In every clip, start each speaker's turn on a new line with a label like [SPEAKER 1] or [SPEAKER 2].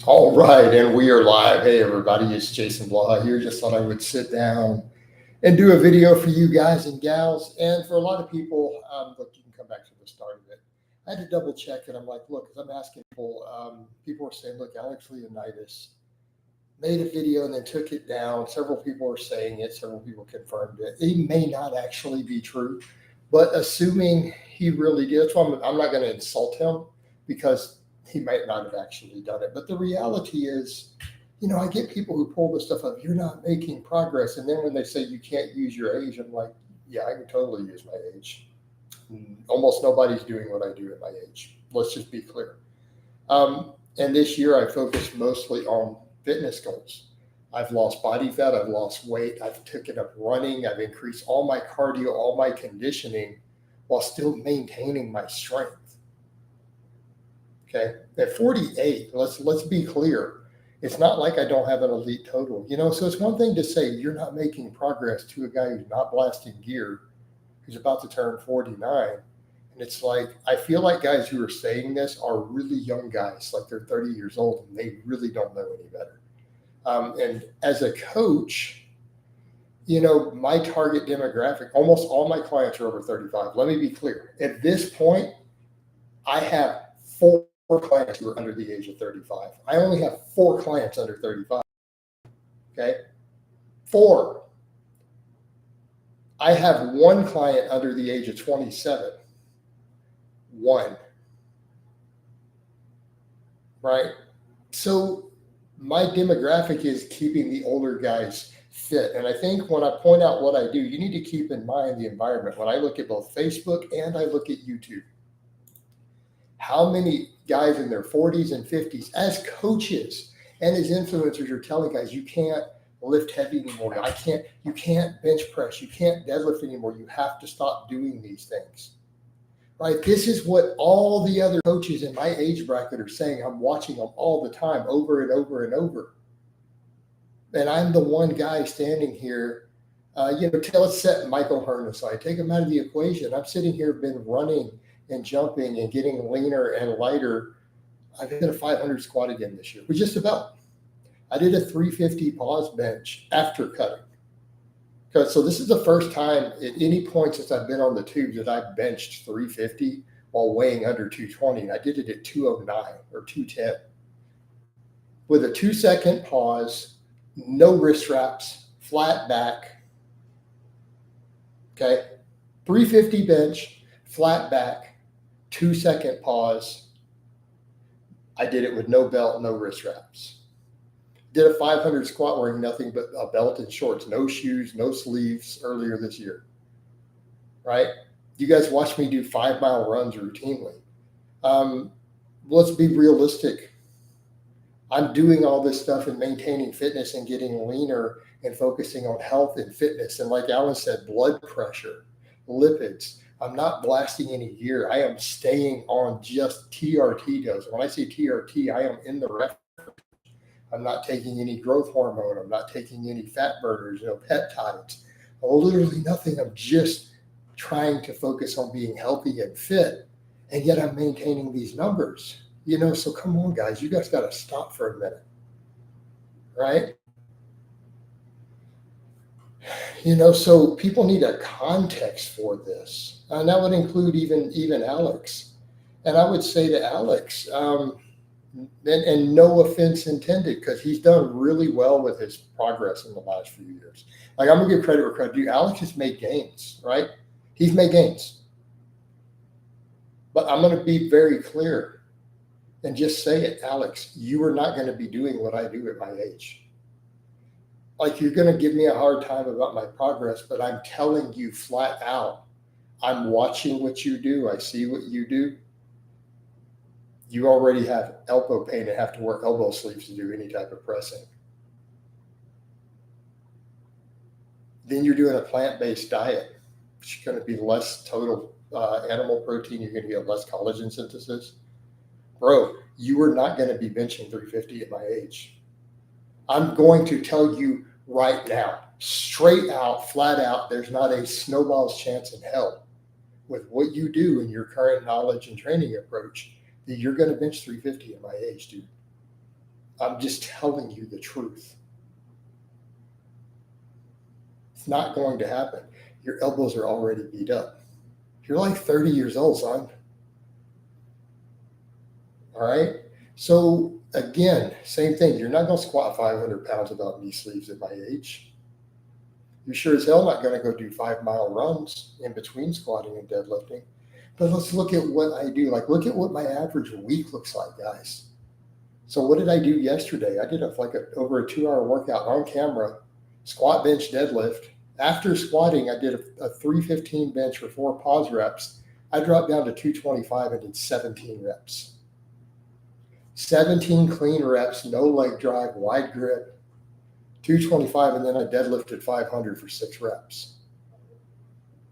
[SPEAKER 1] All right, and we are live. Hey, everybody, it's Jason Blaha here. Just thought I would sit down and do a video for you guys and gals. And for a lot of people, look, you can come back to the start of it. I had to double check it. I'm like, look, because I'm asking people, people are saying, look, Alex Leonidas made a video and then took it down. Several people are saying it, several people confirmed it. It may not actually be true, but assuming he really did, that's why I'm not going to insult him because he might not have actually done it. But the reality is, I get people who pull this stuff up. You're not making progress. And then when they say you can't use your age, I'm like, yeah, I can totally use my age. Almost nobody's doing what I do at my age. Let's just be clear. And this year I focused mostly on fitness goals. I've lost body fat. I've lost weight. I've taken up running. I've increased all my cardio, all my conditioning while still maintaining my strength. Okay. At 48, let's be clear. It's not like I don't have an elite total, so it's one thing to say you're not making progress to a guy who's not blasting gear, who's about to turn 49. And it's like, I feel like guys who are saying this are really young guys, like they're 30 years old and they really don't know any better. And as a coach, my target demographic, almost all my clients are over 35. Let me be clear. At this point, I have four clients who are under the age of 35. I only have 4 clients under 35. Okay. 4. I have 1 client under the age of 27. 1. Right. So my demographic is keeping the older guys fit. And I think when I point out what I do, you need to keep in mind the environment. When I look at both Facebook and I look at YouTube, how many guys in their 40s and 50s as coaches and as influencers are telling guys, you can't lift heavy anymore. You can't bench press. You can't deadlift anymore. You have to stop doing these things. Right? This is what all the other coaches in my age bracket are saying. I'm watching them all the time, over and over and over. And I'm the one guy standing here, let's set Michael Hearn aside. Take him out of the equation. I'm sitting here, been running and jumping and getting leaner and lighter. I did a 500 squat again this year, but just about. I did a 350 pause bench after cutting. So this is the first time at any point since I've been on the tube that I've benched 350 while weighing under 220. And I did it at 209 or 210 with a 2-second pause, no wrist wraps, flat back. Okay. 350 bench, flat back, 2-second pause. I did it with no belt, no wrist wraps. Did a 500 squat wearing nothing but a belt and shorts, no shoes, no sleeves earlier this year. Right? You guys watch me do 5-mile runs routinely. Let's be realistic. I'm doing all this stuff and maintaining fitness and getting leaner and focusing on health and fitness. And like Alan said, blood pressure, lipids. I'm not blasting any gear. I am staying on just TRT dose. When I say TRT, I am in the reference. I'm not taking any growth hormone. I'm not taking any fat burners, peptides, literally nothing. I'm just trying to focus on being healthy and fit. And yet I'm maintaining these numbers, so come on, guys, you guys got to stop for a minute. Right? So people need a context for this. And that would include even Alex. And I would say to Alex, and no offense intended, because he's done really well with his progress in the last few years. Like, I'm going to give credit where credit due. Alex has made gains, right? He's made gains. But I'm going to be very clear and just say it, Alex, you are not going to be doing what I do at my age. Like, you're going to give me a hard time about my progress, but I'm telling you flat out, I'm watching what you do. I see what you do. You already have elbow pain and have to wear elbow sleeves to do any type of pressing. Then you're doing a plant-based diet, which is going to be less total animal protein. You're going to get less collagen synthesis. Bro, you are not going to be benching 350 at my age. I'm going to tell you right now, straight out, flat out, there's not a snowball's chance in hell with what you do in your current knowledge and training approach that you're going to bench 350 at my age, dude. I'm just telling you the truth. It's not going to happen. Your elbows are already beat up. You're like 30 years old, son. All right. So again, same thing. You're not going to squat 500 pounds without knee sleeves at my age. You're sure as hell not going to go do 5-mile runs in between squatting and deadlifting. But let's look at what I do. Like, look at what my average week looks like, guys. So what did I do yesterday? I did over a 2-hour workout on camera, squat, bench, deadlift. After squatting, I did a 315 bench for 4 pause reps. I dropped down to 225 and did 17 reps. 17 clean reps, no leg drive, wide grip, 225, and then I deadlifted 500 for 6 reps.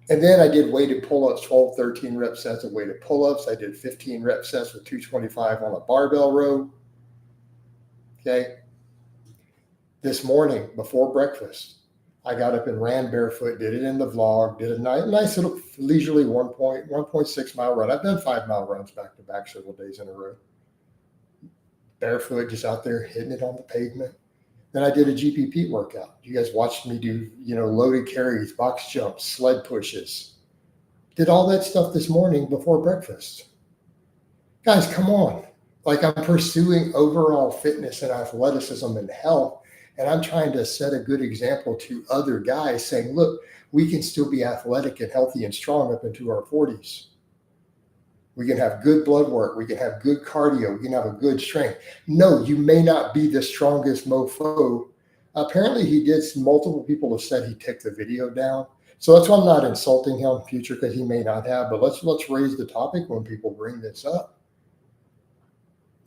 [SPEAKER 1] And then I did weighted pull-ups, 12, 13 rep sets of weighted pull-ups. I did 15 rep sets with 225 on a barbell row. Okay. This morning before breakfast, I got up and ran barefoot, did it in the vlog, did a nice little leisurely 1.6 mile run. I've done 5-mile runs back to back several days in a row. Barefoot, just out there hitting it on the pavement. Then I did a GPP workout. You guys watched me do, loaded carries, box jumps, sled pushes. Did all that stuff this morning before breakfast. Guys, come on. Like, I'm pursuing overall fitness and athleticism and health, and I'm trying to set a good example to other guys saying, look, we can still be athletic and healthy and strong up into our 40s. We can have good blood work. We can have good cardio. We can have a good strength. No, you may not be the strongest mofo. Apparently, multiple people have said he took the video down. So that's why I'm not insulting him in future, because he may not have. But let's raise the topic when people bring this up.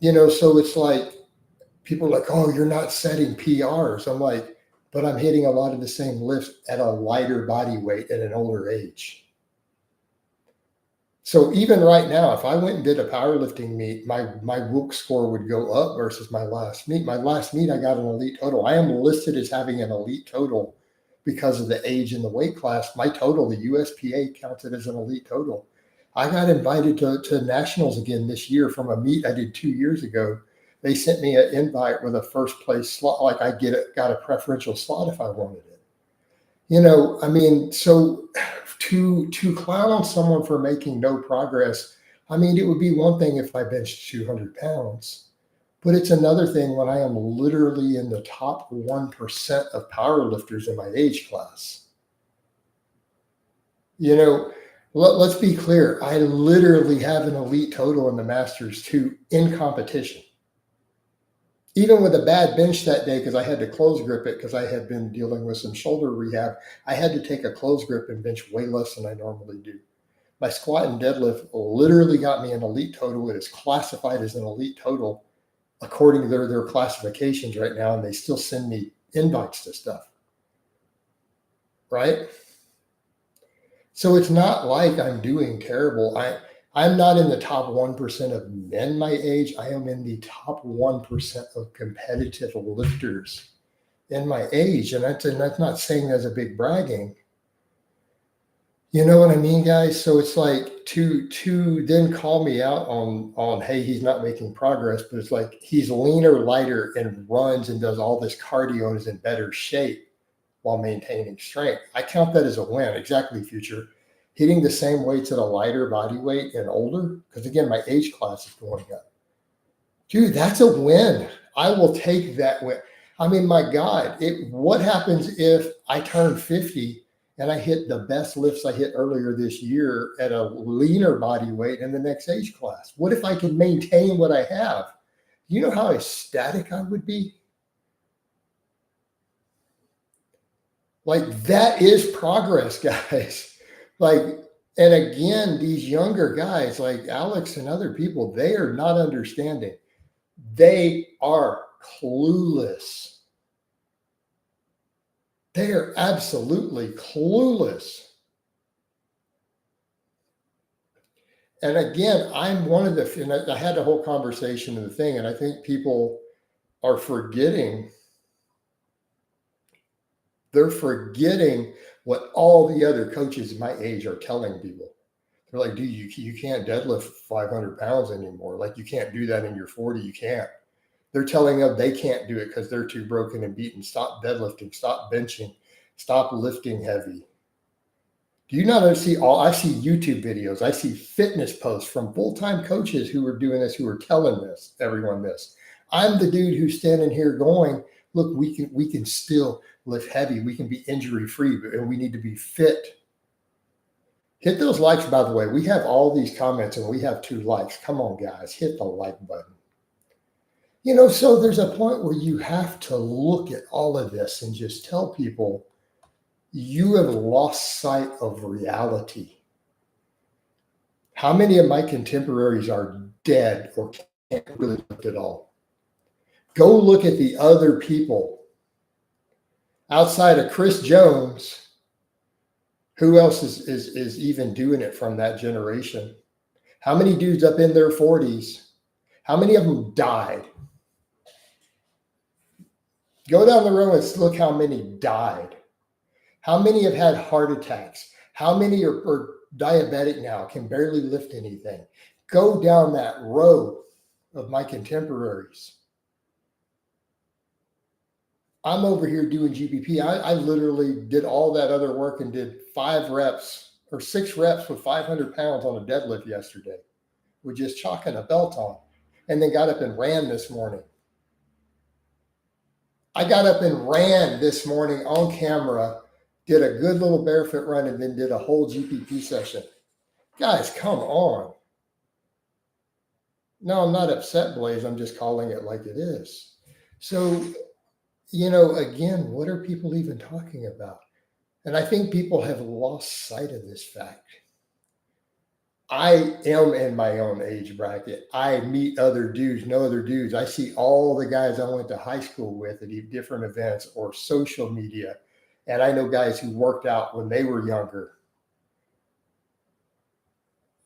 [SPEAKER 1] So it's like people are like, oh, you're not setting PRs. I'm like, but I'm hitting a lot of the same lifts at a lighter body weight at an older age. So even right now, if I went and did a powerlifting meet, my WOOC score would go up versus my last meet. My last meet, I got an elite total. I am listed as having an elite total because of the age and the weight class. My total, the USPA counts it as an elite total. I got invited to nationals again this year from a meet I did 2 years ago. They sent me an invite with a first place slot. Like, I got a preferential slot if I wanted it. So to clown on someone for making no progress, it would be one thing if I benched 200 pounds, but it's another thing when I am literally in the top 1% of powerlifters in my age class. Let's be clear. I literally have an elite total in the Masters 2 in competition. Even with a bad bench that day, because I had to close grip it because I had been dealing with some shoulder rehab, I had to take a close grip and bench way less than I normally do. My squat and deadlift literally got me an elite total. It is classified as an elite total according to their classifications right now, and they still send me invites to stuff. Right? So it's not like I'm doing terrible. I'm not in the top 1% of men my age. I am in the top 1% of competitive lifters in my age. And that's not saying as a big bragging. You know what I mean, guys? So it's like to then call me out on, hey, he's not making progress, but it's like he's leaner, lighter, and runs and does all this cardio and is in better shape while maintaining strength. I count that as a win. Exactly, future. Hitting the same weights at a lighter body weight and older, because again, my age class is going up. Dude, that's a win. I will take that win. My God, what happens if I turn 50 and I hit the best lifts I hit earlier this year at a leaner body weight in the next age class? What if I can maintain what I have? You know how ecstatic I would be? Like, that is progress, guys. Like, and again, these younger guys like Alex and other people, they are not understanding. They are clueless. They are absolutely clueless. And again, I'm one of and I had a whole conversation in the thing, and I think people are forgetting. They're forgetting what all the other coaches my age are telling people. They're like, dude, you can't deadlift 500 pounds anymore. Like, you can't do that in your 40. You can't. They're telling them they can't do it because they're too broken and beaten. Stop deadlifting, stop benching, stop lifting heavy. Do you not see I see YouTube videos, I see fitness posts from full-time coaches who are doing this, who are telling everyone this. I'm the dude who's standing here going, look, we can still lift heavy. We can be injury-free, and we need to be fit. Hit those likes, by the way. We have all these comments and we have 2 likes. Come on, guys, hit the like button. So there's a point where you have to look at all of this and just tell people, you have lost sight of reality. How many of my contemporaries are dead or can't really lift at all? Go look at the other people outside of Chris Jones. Who else is even doing it from that generation? How many dudes up in their 40s? How many of them died? Go down the road and look how many died. How many have had heart attacks? How many are diabetic now, can barely lift anything? Go down that road of my contemporaries. I'm over here doing GPP. I literally did all that other work and did 5 reps or 6 reps with 500 pounds on a deadlift yesterday with just chalking a belt on, and then got up and ran this morning. I got up and ran this morning on camera, did a good little barefoot run, and then did a whole GPP session. Guys, come on. No, I'm not upset, Blaze. I'm just calling it like it is. So, again, what are people even talking about? And I think people have lost sight of this fact. I am in my own age bracket. I meet other dudes, know other dudes. I see all the guys I went to high school with at different events or social media. And I know guys who worked out when they were younger.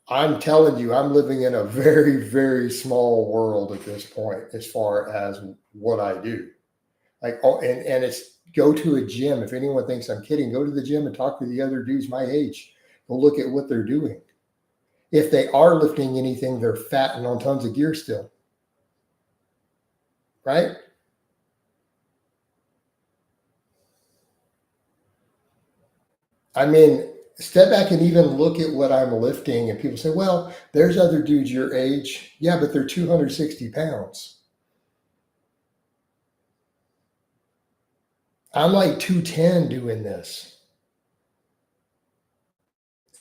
[SPEAKER 1] I'm telling you, I'm living in a very, very small world at this point as far as what I do. And it's go to a gym. If anyone thinks I'm kidding, go to the gym and talk to the other dudes my age. Go look at what they're doing. If they are lifting anything, they're fat and on tons of gear still. Right? I mean, step back and even look at what I'm lifting, and people say, well, there's other dudes your age. Yeah, but they're 260 pounds. I'm like 210 doing this.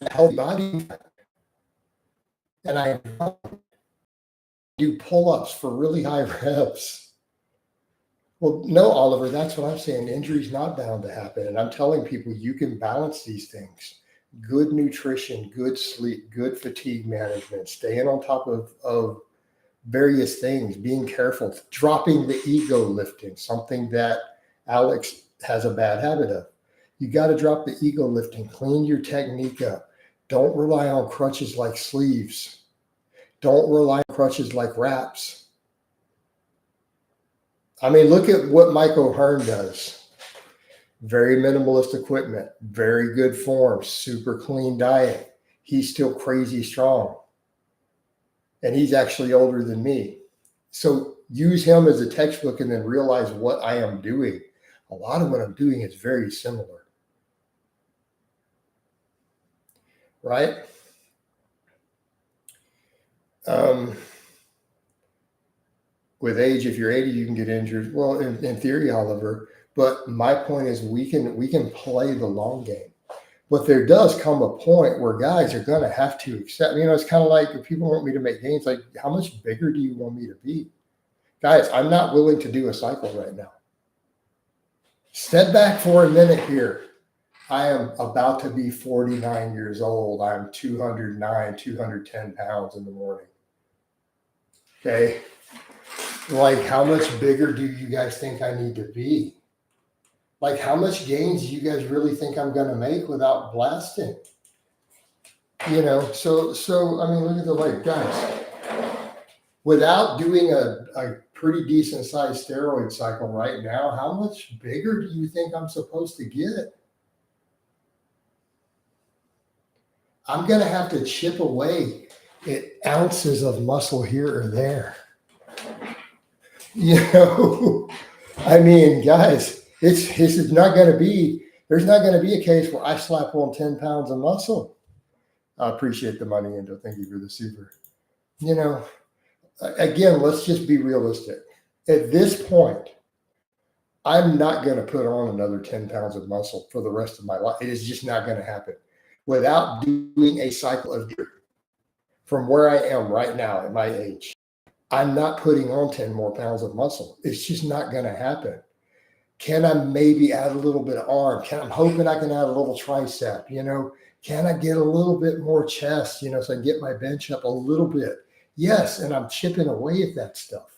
[SPEAKER 1] A healthy body. And I do pull-ups for really high reps. Well, no, Oliver, that's what I'm saying. Injury's not bound to happen. And I'm telling people you can balance these things. Good nutrition, good sleep, good fatigue management, staying on top of various things, being careful, dropping the ego lifting, something that Alex has a bad habit of. You got to drop the ego lifting, clean your technique up. Don't rely on crutches like sleeves. Don't rely on crutches like wraps. I mean, look at what Mike O'Hearn does. Very minimalist equipment, very good form, super clean diet. He's still crazy strong. And he's actually older than me. So use him as a textbook and then realize what I am doing. A lot of what I'm doing is very similar. Right? With age, if you're 80, you can get injured. Well, in theory, Oliver. But my point is we can play the long game. But there does come a point where guys are going to have to accept, it's kind of like if people want me to make gains, like how much bigger do you want me to be? Guys, I'm not willing to do a cycle right now. Step back for a minute here. I am about to be 49 years old. I'm 209, 210 pounds in the morning. Okay. Like, how much bigger do you guys think I need to be? Like, how much gains do you guys really think I'm going to make without blasting? So, I mean, look at the leg, guys. Without doing a pretty decent sized steroid cycle right now, how much bigger do you think I'm supposed to get? I'm going to have to chip away at ounces of muscle here or there. You know, I mean, guys, it's not going to be, there's not going to be a case where I slap on 10 pounds of muscle. I appreciate the money, Endo. Thank you for the super. You know, again, let's just be realistic. At this point, I'm not going to put on another 10 pounds of muscle for the rest of my life. It is just not going to happen without doing a cycle of from where I am right now at my age. I'm not putting on 10 more pounds of muscle. It's just not going to happen. Can I maybe add a little bit of arm? I'm hoping I can add a little tricep, Can I get a little bit more chest, so I can get my bench up a little bit? Yes, and I'm chipping away at that stuff.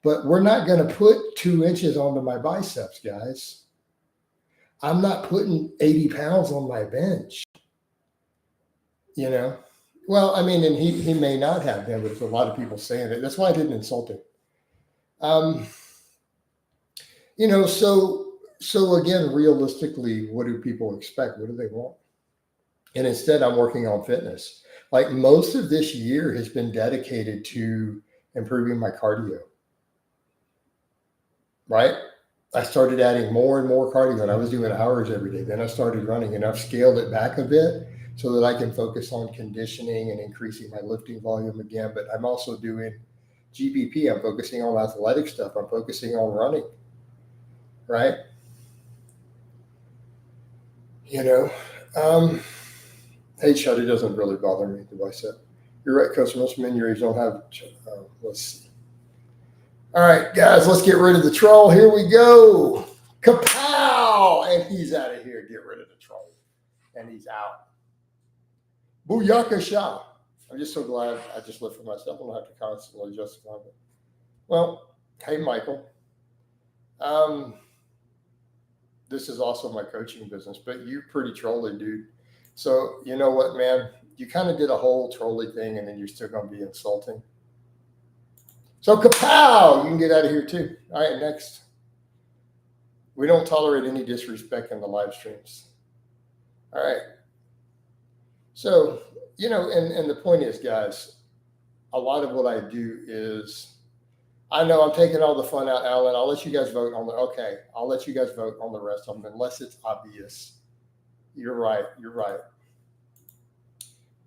[SPEAKER 1] But we're not going to put 2 inches onto my biceps, guys. I'm not putting 80 pounds on my bench, Well, I mean, and he may not have been, but there's a lot of people saying it. That's why I didn't insult him. So again, realistically, what do people expect? What do they want? And instead, I'm working on fitness. Like most of this year has been dedicated to improving my cardio. Right? I started adding more and more cardio, and I was doing hours every day. Then I started running, and I've scaled it back a bit so that I can focus on conditioning and increasing my lifting volume again. But I'm also doing GPP. I'm focusing on athletic stuff. I'm focusing on running. Right? Hey, Chud, it doesn't really bother me, the bicep. You're right, Coach. Most men your age don't have. Let's see. All right, guys, let's get rid of the troll. Here we go. Kapow! And he's out of here. Get rid of the troll. And he's out. Booyaka Shah. I'm just so glad I just live for myself. I don't have to constantly justify it. Well, hey, Michael. This is also my coaching business, but you're pretty trolly, dude. So you know what, man? You kind of did a whole trolly thing, and then you're still going to be insulting. So kapow! You can get out of here too. All right, next. We don't tolerate any disrespect in the live streams. All right. So, and the point is, guys, a lot of what I do is, I know I'm taking all the fun out, Alan. I'll let you guys vote on I'll let you guys vote on the rest of them unless it's obvious. You're right.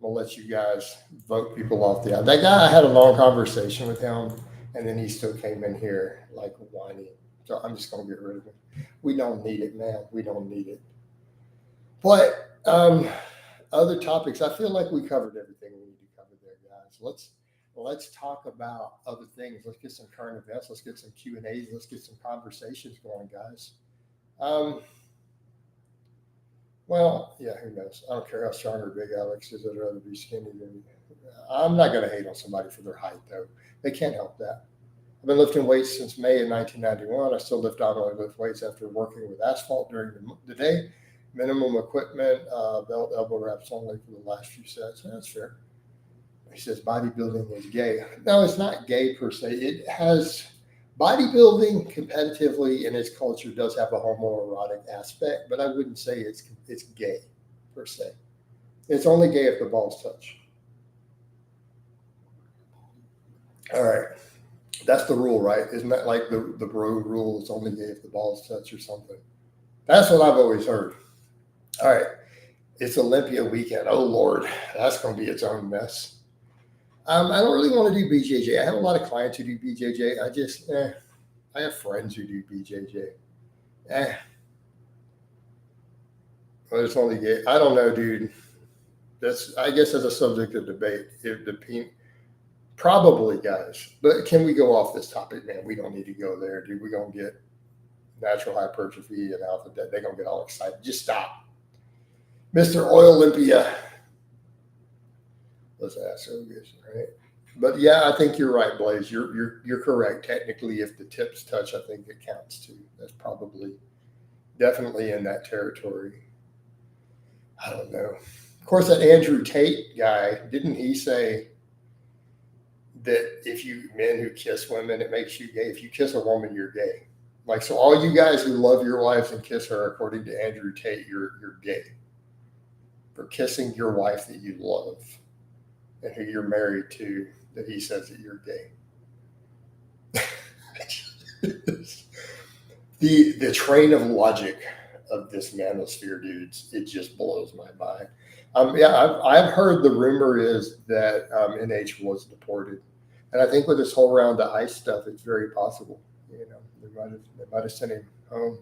[SPEAKER 1] We'll let you guys vote people off that guy. I had a long conversation with him, and then he still came in here like whining. So I'm just going to get rid of him. We don't need it, man. We don't need it. But other topics, I feel like we covered everything we need to cover there, guys. Let's talk about other things. Let's get some current events. Let's get some Q&As. Let's get some conversations going, guys. Well, yeah, who knows? I don't care how strong or big Alex is. I'd rather be skinny than. I'm not going to hate on somebody for their height, though. They can't help that. I've been lifting weights since May of 1991. I still lift weights after working with asphalt during the day. Minimum equipment, belt, elbow wraps only for the last few sets. That's fair. He says bodybuilding is gay. No, it's not gay per se. It has bodybuilding competitively in its culture does have a homoerotic aspect, but I wouldn't say it's gay per se. It's only gay if the balls touch. All right. That's the rule, right? Isn't that like the bro rule? It's only gay if the balls touch or something. That's what I've always heard. All right. It's Olympia weekend. Oh, Lord. That's going to be its own mess. I don't really want to do BJJ. I have a lot of clients who do BJJ. I have friends who do BJJ. Well, it's only gay. I don't know, dude. I guess that's a subject of debate. Probably, guys. But can we go off this topic, man? We don't need to go there, dude. We're going to get natural hypertrophy and alpha. They're going to get all excited. Just stop. Mr. Oil Olympia. Let's ask this, right? But yeah, I think you're right, Blaze. You're correct. Technically, if the tips touch, I think it counts too. That's definitely in that territory. I don't know. Of course, that Andrew Tate guy, didn't he say that if you men who kiss women, it makes you gay? If you kiss a woman, you're gay. Like, so all you guys who love your wives and kiss her, according to Andrew Tate, you're gay for kissing your wife that you love and who you're married to, that he says that you're gay. The train of logic of this manosphere, dudes, it just blows my mind. Yeah, I've heard the rumor is that NH was deported, and I think with this whole round of ICE stuff, it's very possible. They might have sent him home.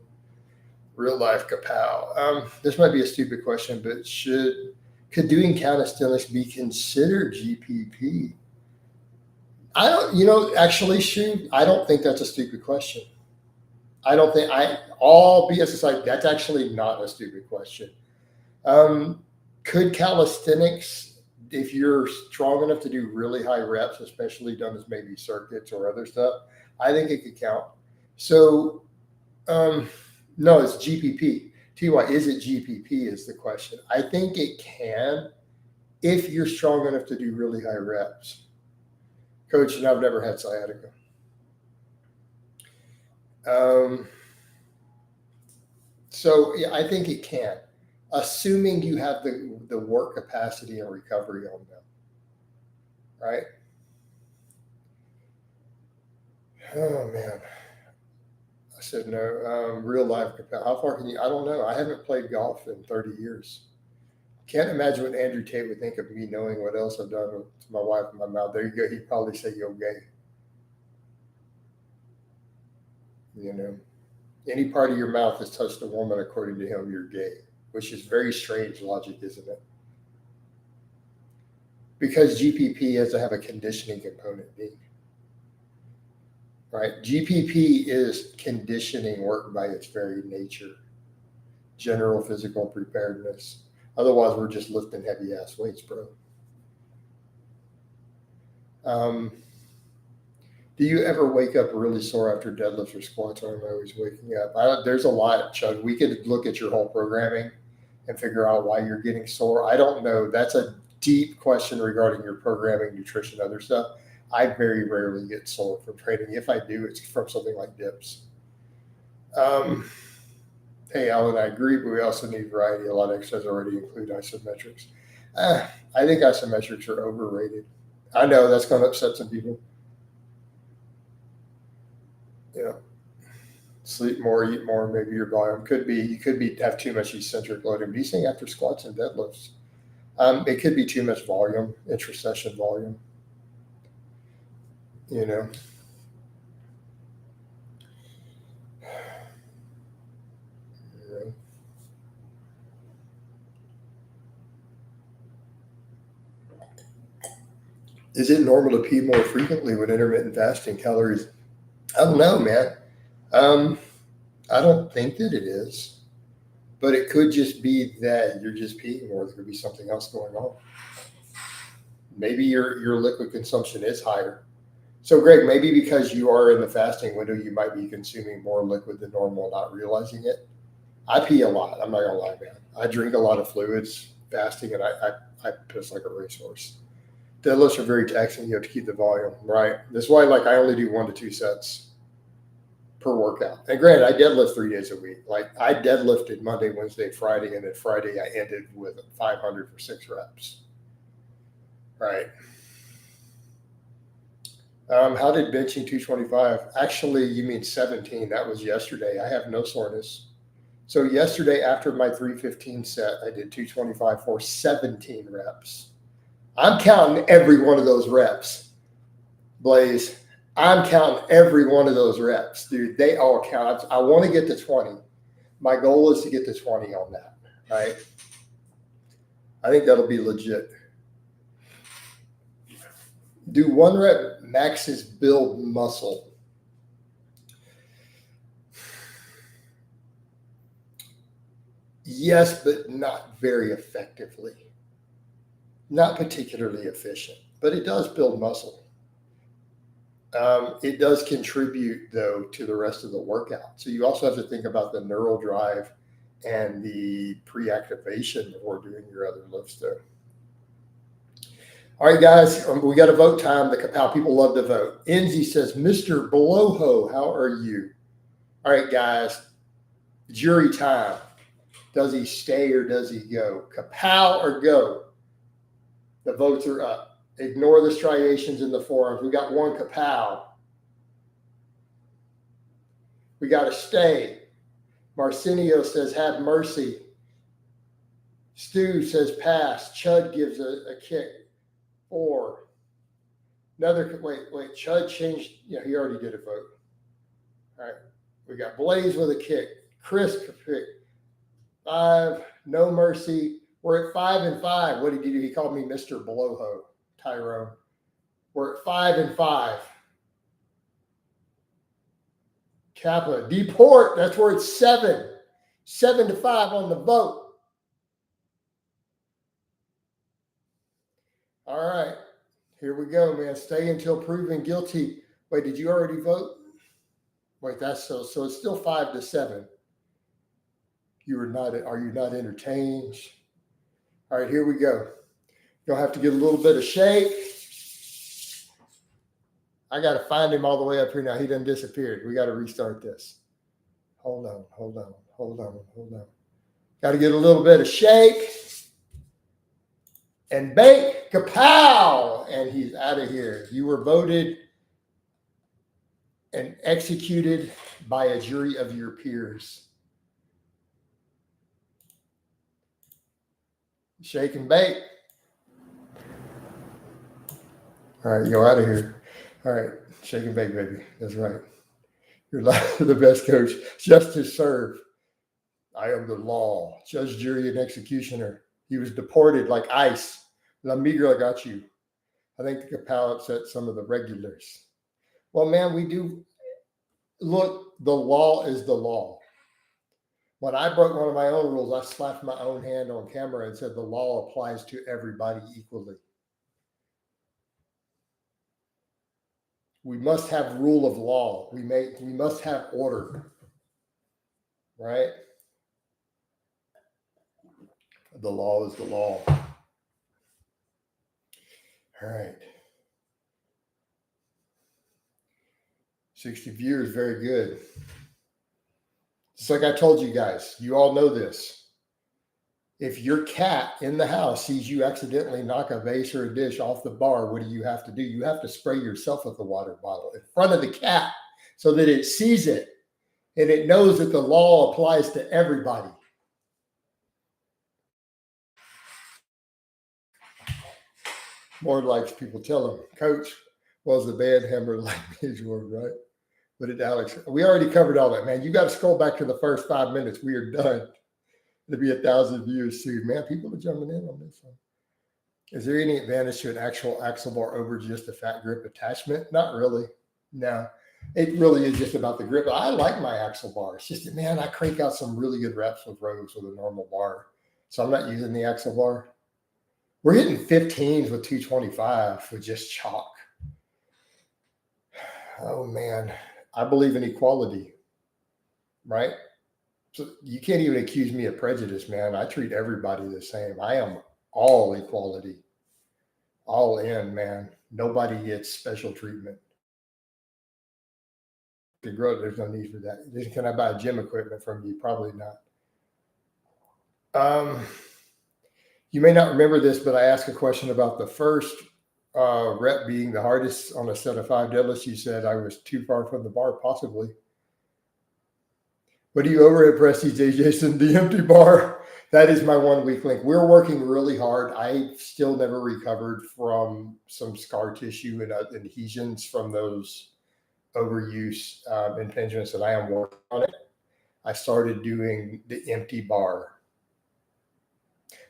[SPEAKER 1] Real life kapow. This might be a stupid question, but could doing calisthenics be considered GPP? I don't, actually, shoot, I don't think that's a stupid question. I don't think all BS aside, that's actually not a stupid question. Could calisthenics, if you're strong enough to do really high reps, especially done as maybe circuits or other stuff, I think it could count. So, no, it's GPP. TY, is it GPP is the question. I think it can if you're strong enough to do really high reps. Coach, and I've never had sciatica. So yeah, I think it can, assuming you have the work capacity and recovery on them, right? Oh man, I said no. Real life, how far can you? I don't know. I haven't played golf in 30 years. Can't imagine what Andrew Tate would think of me knowing what else I've done with my wife and my mouth. There you go. He'd probably say you're gay. Any part of your mouth has touched a woman, according to him, you're gay, which is very strange logic, isn't it? Because GPP has to have a conditioning component, right? GPP is conditioning work by its very nature, general physical preparedness. Otherwise, we're just lifting heavy ass weights, bro. Do you ever wake up really sore after deadlifts or squats? Or am I always waking up? There's a lot, Chug. We could look at your whole programming and figure out why you're getting sore. I don't know. That's a deep question regarding your programming, nutrition, other stuff. I very rarely get sore from training. If I do, it's from something like dips. Hey, Alan, I agree, but we also need variety. A lot of exercises already include isometrics. I think isometrics are overrated. I know that's going to upset some people. Sleep more, eat more, maybe your volume you could have too much eccentric loading. But he's saying after squats and deadlifts, it could be too much volume, intra-session volume. Is it normal to pee more frequently with intermittent fasting calories? I don't know, man. I don't think that it is, but it could just be that you're just peeing more. There could be something else going on. Maybe your liquid consumption is higher. So, Greg, maybe because you are in the fasting window, you might be consuming more liquid than normal, not realizing it. I pee a lot. I'm not gonna lie, man. I drink a lot of fluids fasting, and I piss like a racehorse. Deadlifts are very taxing. You have to keep the volume, right? That's why, I only do 1 to 2 sets per workout. And granted, I deadlift 3 days a week. I deadlifted Monday, Wednesday, Friday, and then Friday I ended with 500 for 6 reps. Right. How did benching 225? Actually, you mean 17. That was yesterday. I have no soreness. So yesterday after my 315 set, I did 225 for 17 reps. I'm counting every one of those reps, Blaze. I'm counting every one of those reps, dude. They all count. I want to get to 20. My goal is to get to 20 on that, right? I think that'll be legit. Do 1 rep maxes build muscle? Yes, but not very effectively. Not particularly efficient, but it does build muscle. It does contribute, though, to the rest of the workout. So you also have to think about the neural drive and the pre-activation before doing your other lifts there. All right, guys, we got a vote time. The Kapow people love to vote. Enzi says, Mr. Bloho, how are you? All right, guys, jury time. Does he stay or does he go? Kapow or go? The votes are up. Ignore the striations in the forums. We got 1 kapow. We got to stay. Marcinio says, have mercy. Stu says, pass. Chud gives a kick. 4. Wait. Chud changed. Yeah, he already did a vote. All right. We got Blaze with a kick. Chris kick. 5. No mercy. We're at 5 and 5. What did he do? He called me Mr. Blowho, Tyrone. We're at 5 and 5. Kappa. Deport. That's where it's 7. 7 to 5 on the vote. All right. Here we go, man. Stay until proven guilty. Wait, did you already vote? Wait, that's so it's still 5 to 7. Are you not entertained? All right, here we go. You'll have to get a little bit of shake. I got to find him all the way up here now. He done disappeared. We got to restart this. Hold on. Got to get a little bit of shake and bake. Kapow! And he's out of here. You were voted and executed by a jury of your peers. Shake and bake. All right, go out of here. All right, shake and bake, baby. That's right. You're the best coach. Justice served. I am the law. Judge, jury, and executioner. He was deported like ice. La Migra got you. I think the Kapow upset some of the regulars. Well, man, we do. Look, the law is the law. When I broke one of my own rules, I slapped my own hand on camera and said the law applies to everybody equally. We must have rule of law. We must have order, right? The law is the law. All right. 60 viewers, very good. Just like I told you guys, you all know this. If your cat in the house sees you accidentally knock a vase or a dish off the bar, what do? You have to spray yourself with the water bottle in front of the cat so that it sees it and it knows that the law applies to everybody. More likes people tell him, Coach, was the bad hammer like usual, right? But it, Alex, we already covered all that, man. You got to scroll back to the first 5 minutes. We are done. It'll be 1,000 views soon. Man, people are jumping in on this one. Is there any advantage to an actual axle bar over just a fat grip attachment? Not really. No, it really is just about the grip. I like my axle bar. It's just, man, I crank out some really good reps with rows with a normal bar. So I'm not using the axle bar. We're hitting 15s with 225 with just chalk. Oh, man. I believe in equality, right? So you can't even accuse me of prejudice, man. I treat everybody the same. I am all equality, all in, man. Nobody gets special treatment. There's no need for that. Can I buy gym equipment from you? Probably not. You may not remember this, but I asked a question about the first rep being the hardest on a set of 5 deadlifts. You said I was too far from the bar, possibly. What do you overhead press these days, Jason? The empty bar. That is my one weak link. We're working really hard. I still never recovered from some scar tissue and adhesions from those overuse impingements, and I am working on it. I started doing the empty bar,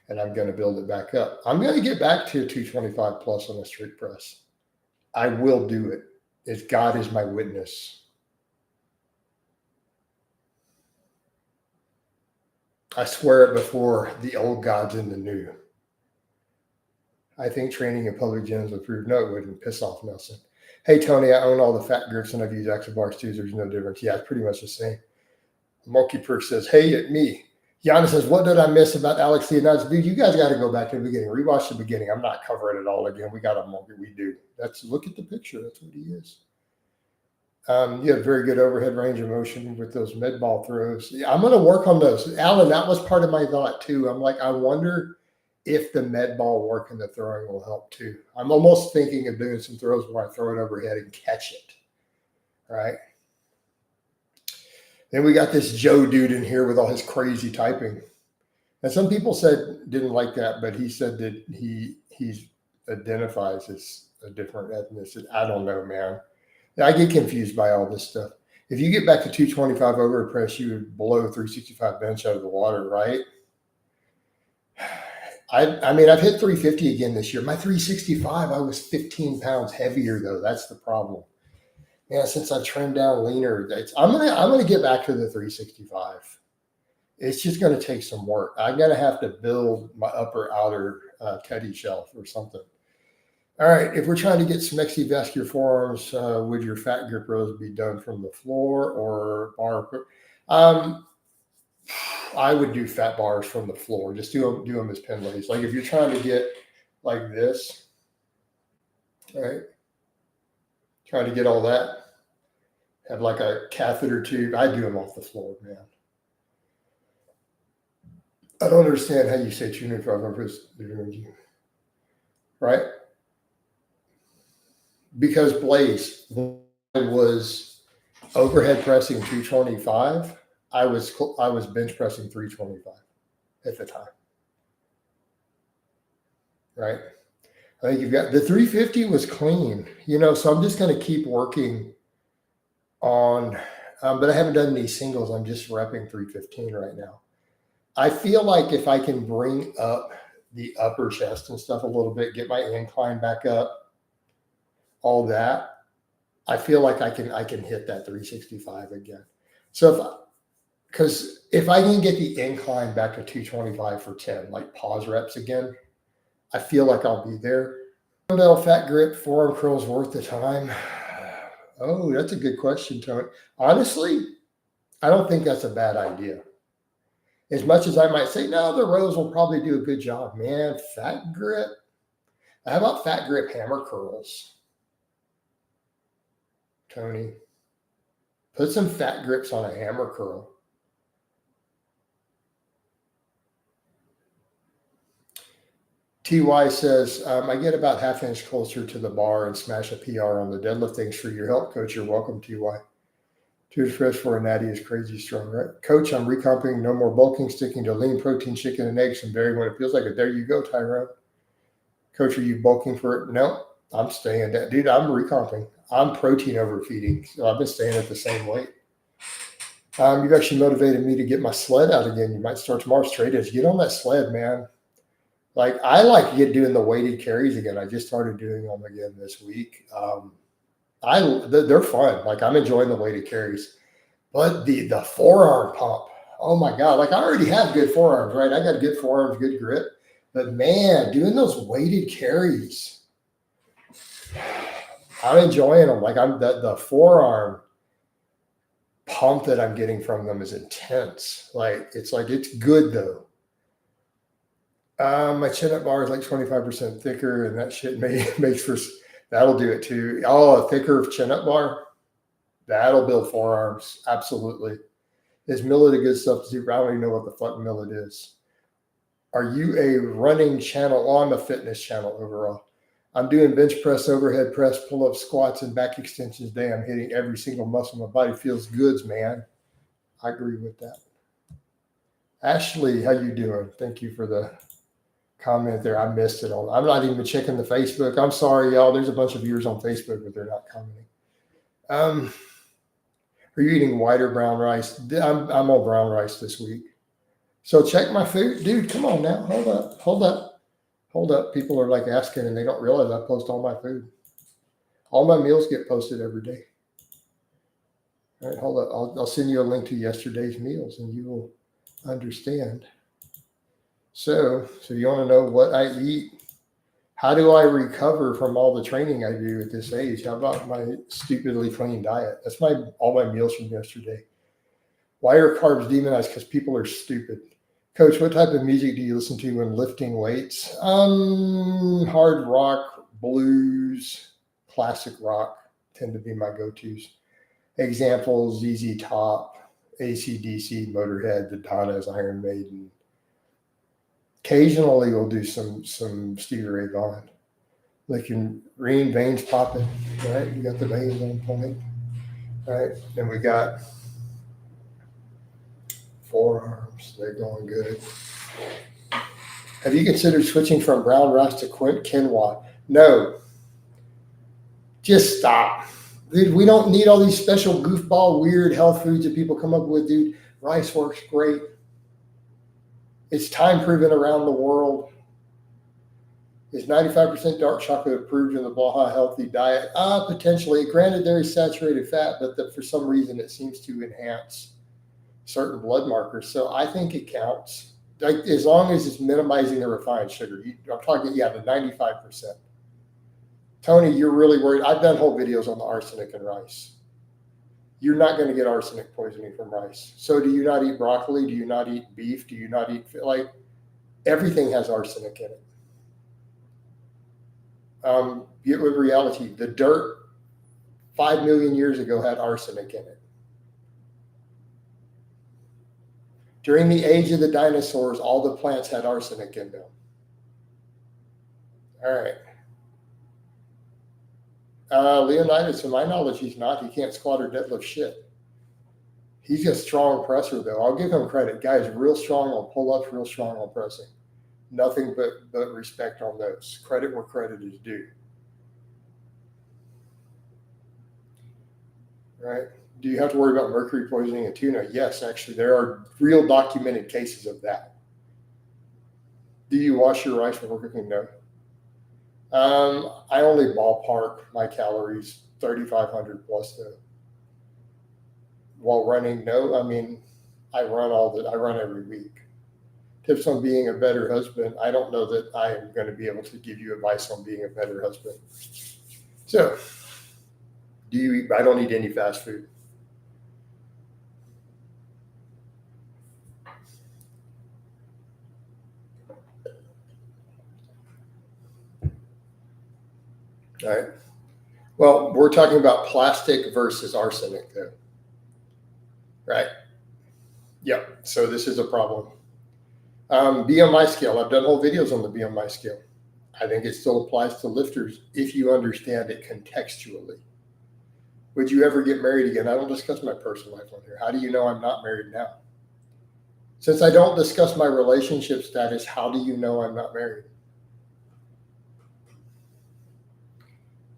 [SPEAKER 1] and I'm going to build it back up. I'm going to get back to 225 plus on the strict press. I will do it. If God is my witness. I swear it before the old gods and the new. I think training in public gyms would prove. No, it wouldn't. Piss off, Nelson. Hey, Tony, I own all the fat grips and I've used axle bars too. There's no difference. Yeah, it's pretty much the same. Monkey Perk says, hey, me. Giannis says, what did I miss about Alex Leonidas? Dude, you guys got to go back to the beginning. Rewatch the beginning. I'm not covering it all again. We got a monkey. We do. Look at the picture. That's what he is. You have very good overhead range of motion with those med ball throws. Yeah, I'm going to work on those. Alan, that was part of my thought too. I'm like, I wonder if the med ball work and the throwing will help too. I'm almost thinking of doing some throws where I throw it overhead and catch it. Right. Then we got this Joe dude in here with all his crazy typing. And some people said didn't like that, but he said that he identifies as a different ethnicity. I don't know, man. I get confused by all this stuff. If you get back to 225 over press, you would blow 365 bench out of the water, right? I mean, I've hit 350 again this year. My 365, I was 15 pounds heavier though. That's the problem. Yeah, since I trimmed down leaner, I'm gonna get back to the 365. It's just gonna take some work. I'm gonna have to build my upper outer teddy shelf or something. All right, if we're trying to get some extravascular forearms, would your fat grip rows be done from the floor or bar? I would do fat bars from the floor. Just do them as pin lays. Like if you're trying to get like this, right? Trying to get all that, have like a catheter tube. I do them off the floor, man. I don't understand how you say 225, right? Because Blaze, when I was overhead pressing 225, I was bench pressing 325 at the time, right? I think you've got the 350 was clean, so I'm just going to keep working on, but I haven't done any singles. I'm just repping 315 right now. I feel like if I can bring up the upper chest and stuff a little bit, get my incline back up, all that, I feel like I can hit that 365 again. So because if I can get the incline back to 225 for 10, like pause reps again, I feel like I'll be there. Dumbbell fat grip, forearm curls worth the time? Oh, that's a good question, Tony. Honestly, I don't think that's a bad idea. As much as I might say, no, the rows will probably do a good job. Man, fat grip. How about fat grip hammer curls? Tony, put some fat grips on a hammer curl. TY says, I get about half inch closer to the bar and smash a PR on the deadlift. Thanks for your help, Coach. You're welcome, TY. Too fresh for a natty is crazy strong, right? Coach, I'm recomping. No more bulking, sticking to lean protein, chicken, and eggs, and varying when it feels like it. There you go, Tyrone. Coach, are you bulking for it? No, I'm staying. Dude, I'm recomping. I'm protein overfeeding, so I've been staying at the same weight. You've actually motivated me to get my sled out again. You might start tomorrow. Straight edge. Get on that sled, man. Like I like doing the weighted carries again. I just started doing them again this week. They're fun. Like I'm enjoying the weighted carries, but the forearm pump. Oh my God! Like I already have good forearms, right? I got good forearms, good grip. But man, doing those weighted carries, I'm enjoying them. Like the forearm pump that I'm getting from them is intense. It's good though. My chin-up bar is like 25% thicker, and that shit makes for that'll do it too. Oh, a thicker chin-up bar, that'll build forearms. Absolutely. Is millet a good substitute? I don't even know what the fuck millet is. Are you a running channel? Oh, I'm a fitness channel overall. I'm doing bench press, overhead press, pull-up, squats, and back extensions day. I'm hitting every single muscle. My body feels good, man. I agree with that. Ashley, how you doing? Thank you for the comment there. I missed it on. I'm not even checking the Facebook. I'm sorry, y'all. There's a bunch of viewers on Facebook, but they're not commenting. Are you eating white or brown rice? I'm on brown rice this week. So check my food. Dude, come on now. Hold up. People are like asking and they don't realize I post all my food. All my meals get posted every day. All right, hold up. I'll send you a link to yesterday's meals and you will understand. So you want to know what I eat? How do I recover from all the training I do at this age? How about my stupidly clean diet? That's all my meals from yesterday. Why are carbs demonized? Because people are stupid. Coach, what type of music do you listen to when lifting weights? Hard rock, blues, classic rock tend to be my go-tos. Examples, ZZ Top, AC/DC, Motorhead, the Donnas, Iron Maiden. Occasionally we'll do some Stevie Ray Vaughan. Like your green veins popping, right? You got the veins on point, right? Then we got Forearms, they're going good. Have you considered switching from brown rice to quinoa? No. Just stop. Dude, we don't need all these special goofball, weird health foods that people come up with, dude. Rice works great. It's time proven around the world. Is 95% dark chocolate approved in the Blaha healthy diet? Potentially. Granted, there is saturated fat, but for some reason it seems to enhance certain blood markers. So I think it counts. Like, as long as it's minimizing the refined sugar. I'm talking, the 95%. Tony, you're really worried. I've done whole videos on the arsenic in rice. You're not going to get arsenic poisoning from rice. So do you not eat broccoli? Do you not eat beef? Do you not eat, like, everything has arsenic in it. Get with reality. The dirt 5 million years ago had arsenic in it. During the age of the dinosaurs, all the plants had arsenic in them. All right. Leonidas, to my knowledge, he's not. He can't squat or deadlift shit. He's a strong presser, though. I'll give him credit. Guy's real strong on pull-ups, real strong on pressing. Nothing but respect on those. Credit where credit is due. Right? Do you have to worry about mercury poisoning in tuna? Yes, actually, there are real documented cases of that. Do you wash your rice before cooking? No. I only ballpark my calories 3,500 plus though. While running, no. I mean, I run every week. Tips on being a better husband. I don't know that I am going to be able to give you advice on being a better husband. So, do you eat? I don't eat any fast food. All right. Well, we're talking about plastic versus arsenic, though. Right. Yep. So this is a problem. BMI scale. I've done whole videos on the BMI scale. I think it still applies to lifters if you understand it contextually. Would you ever get married again? I don't discuss my personal life on here. How do you know I'm not married now? Since I don't discuss my relationship status, how do you know I'm not married?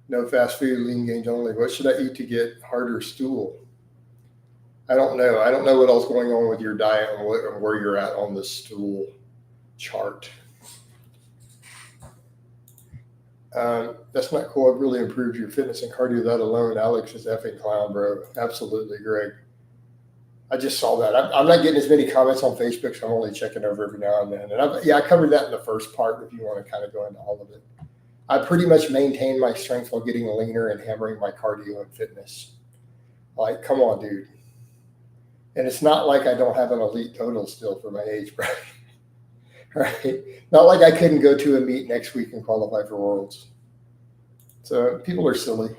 [SPEAKER 1] No fast food, lean gains only. What should I eat to get harder stool? I don't know. I don't know what else is going on with your diet and where you're at on the stool chart. That's not cool. I've really improved your fitness and cardio that alone. Alex is effing clown, bro. Absolutely, Greg. I just saw that. I'm not getting as many comments on Facebook, so I'm only checking over every now and then. And I covered that in the first part if you want to kind of go into all of it. I pretty much maintain my strength while getting leaner and hammering my cardio and fitness. Like, come on, dude. And it's not like I don't have an elite total still for my age, bro. Right? Not like I couldn't go to a meet next week and qualify for Worlds. So people are silly.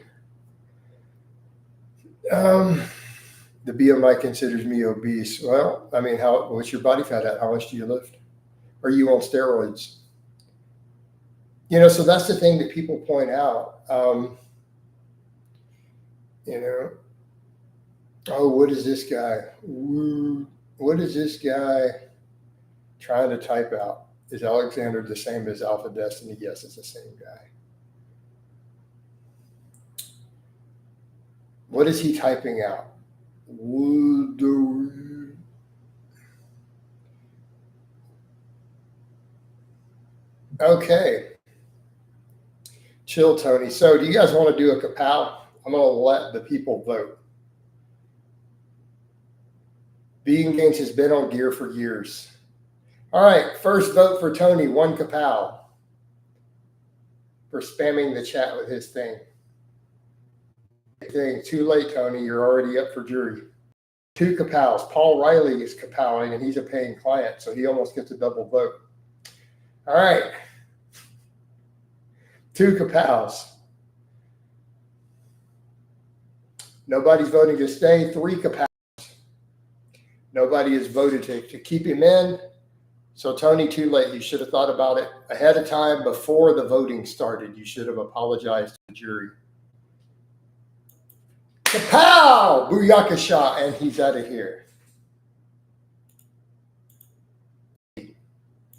[SPEAKER 1] The BMI considers me obese. Well, I mean, what's your body fat at? How much do you lift? Are you on steroids? So that's the thing that people point out. Oh, what is this guy? What is this guy trying to type out? Is Alexander the same as Alpha Destiny? Yes, it's the same guy. What is he typing out? Okay. Chill, Tony. So do you guys want to do a kapow? I'm going to let the people vote. Being Games has been on gear for years. All right. First vote for Tony. 1 kapow for spamming the chat with his thing. Too late, Tony. You're already up for jury. 2 kapows. Paul Riley is kapowing, and he's a paying client, so he almost gets a double vote. All right. 2 kapows. Nobody's voting to stay. 3 kapows. Nobody has voted to keep him in. So, Tony, too late. You should have thought about it ahead of time before the voting started. You should have apologized to the jury. Kapow! Booyakasha! And he's out of here.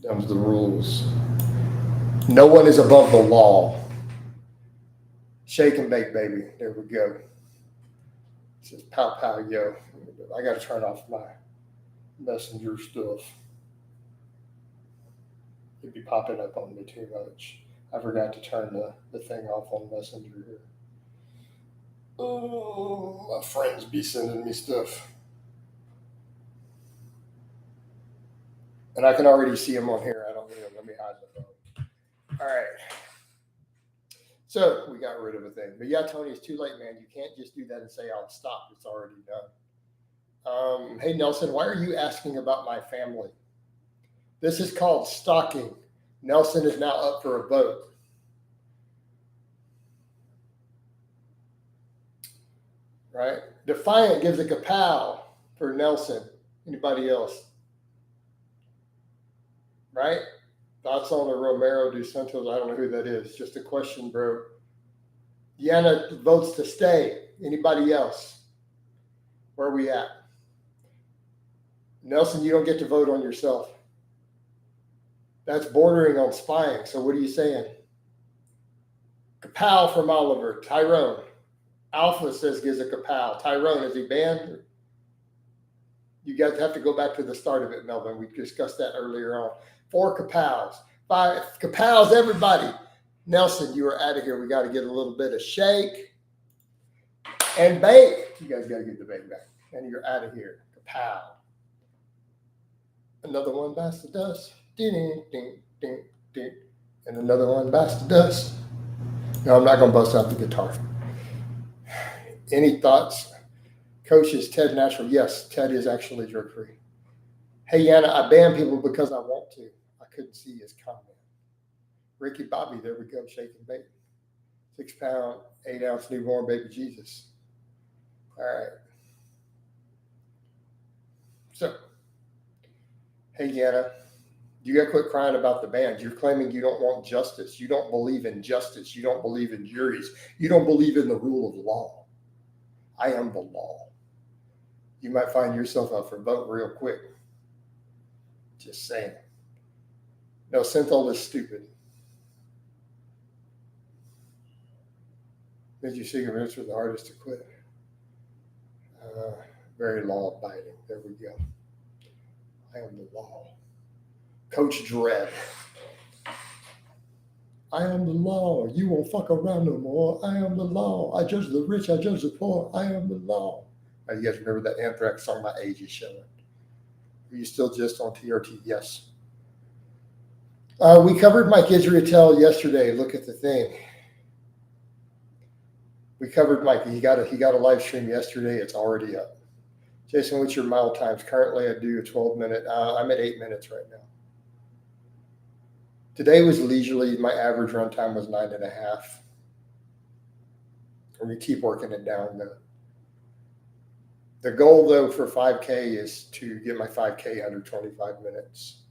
[SPEAKER 1] Them's the rules. No one is above the law. Shake and bake, baby. There we go. It says pow pow yo. I got to turn off my messenger stuff. It'd be popping up on me too much. I forgot to turn the thing off on messenger here. Oh, my friends be sending me stuff. And I can already see them on here. I don't need them. Let me hide the phone. All right. So we got rid of a thing. But yeah, Tony, it's too late, man. You can't just do that and say, I'll stop. It's already done. Hey, Nelson, why are you asking about my family? This is called stalking. Nelson is now up for a vote. Right? Defiant gives a kapow for Nelson. Anybody else? Right? Thoughts on the Romero dos Santos? I don't know who that is. Just a question, bro. Deanna votes to stay. Anybody else? Where are we at? Nelson, you don't get to vote on yourself. That's bordering on spying. So what are you saying? Kapow from Oliver. Tyrone. Alpha says gives a kapow. Tyrone, is he banned? You guys have to go back to the start of it, Melvin. We discussed that earlier on. 4 kapows. 5 kapows, everybody. Nelson, you are out of here. We got to get a little bit of shake and bake. You guys got to get the bake back. And you're out of here. Kapow. Another one bites the dust. Ding, ding, ding, ding. And another one bites the dust. No, I'm not going to bust out the guitar. Any thoughts? Coach, is Ted natural? Yes, Ted is actually drug-free. Hey, Yana, I ban people because I want to. I couldn't see his comment. Ricky Bobby, there we go, shake and bake. 6 pound, 8 ounce newborn baby Jesus. All right. So, hey, Yana, you got to quit crying about the bans. You're claiming you don't want justice. You don't believe in justice. You don't believe in juries. You don't believe in the rule of law. I am the law. You might find yourself up for vote real quick. Just saying. No, Synthol is stupid. Did you see cigarettes are the hardest to quit? Very law abiding. There we go. I am the law. Coach Dredd. I am the law. You won't fuck around no more. I am the law. I judge the rich. I judge the poor. I am the law. You guys remember that Anthrax song? My age is showing. Are you still just on TRT? Yes. We covered Mike Israetel yesterday. Look at the thing. We covered Mike. He got a live stream yesterday. It's already up. Jason, what's your mile times? Currently, I do a 12-minute. I'm at 8 minutes right now. Today was leisurely. My average run time was 9.5. I'm going to keep working it down, though. The goal, though, for 5K is to get my 5K under 25 minutes.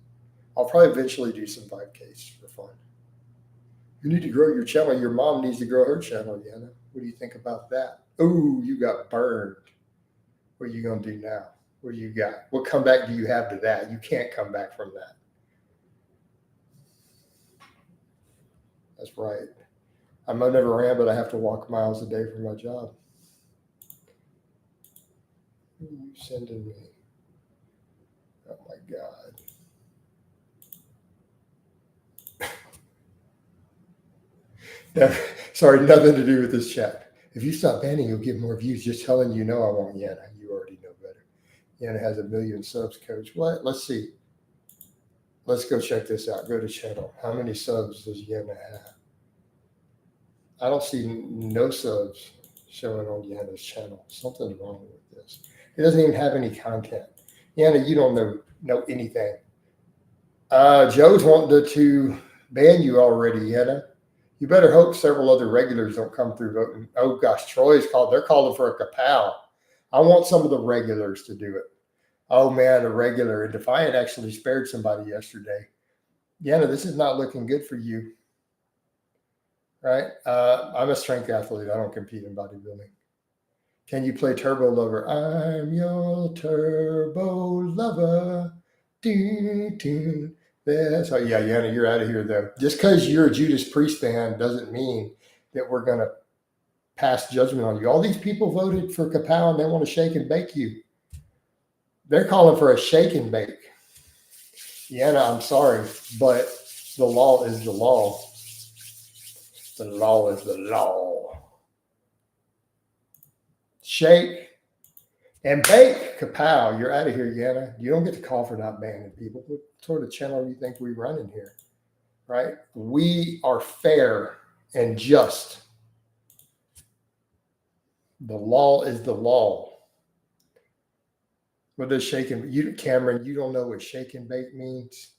[SPEAKER 1] I'll probably eventually do some 5Ks for fun. You need to grow your channel. Your mom needs to grow her channel, Yana. What do you think about that? Ooh, you got burned. What are you going to do now? What do you got? What comeback do you have to that? You can't come back from that. That's right. I might never ran, but I have to walk miles a day for my job. Who are you sending me? Oh my God. Sorry, nothing to do with this chat. If you stop banning, you'll get more views. Just telling you, no, I won't, Yana. You already know better. Yana has 1 million subs, Coach. What? Let's see. Let's go check this out. Go to channel. How many subs does Yana have? I don't see no subs showing on Yana's channel. Something's wrong with this. He doesn't even have any content. Yana, you don't know anything. Joe's wanting to ban you already, Yana. You better hope several other regulars don't come through voting. Oh gosh, Troy's called. They're calling for a kapow. I want some of the regulars to do it. Oh man, a regular. And Defiant actually spared somebody yesterday. Yana, this is not looking good for you. Right? I'm a strength athlete. I don't compete in bodybuilding. Can you play Turbo Lover? I'm your Turbo Lover. Ding, ding. Yeah, so yeah, Yana, you're out of here though. Just because you're a Judas Priest fan doesn't mean that we're going to pass judgment on you. All these people voted for Kapow and they want to shake and bake you. They're calling for a shake and bake. Yana, I'm sorry, but the law is the law. The law is the law. Shake and bake. Kapow, you're out of here, Yana. You don't get to call for not banning people. What sort of channel do you think we run in here? Right? We are fair and just. The law is the law. What does shake and you, Cameron? You don't know what shake and bake means.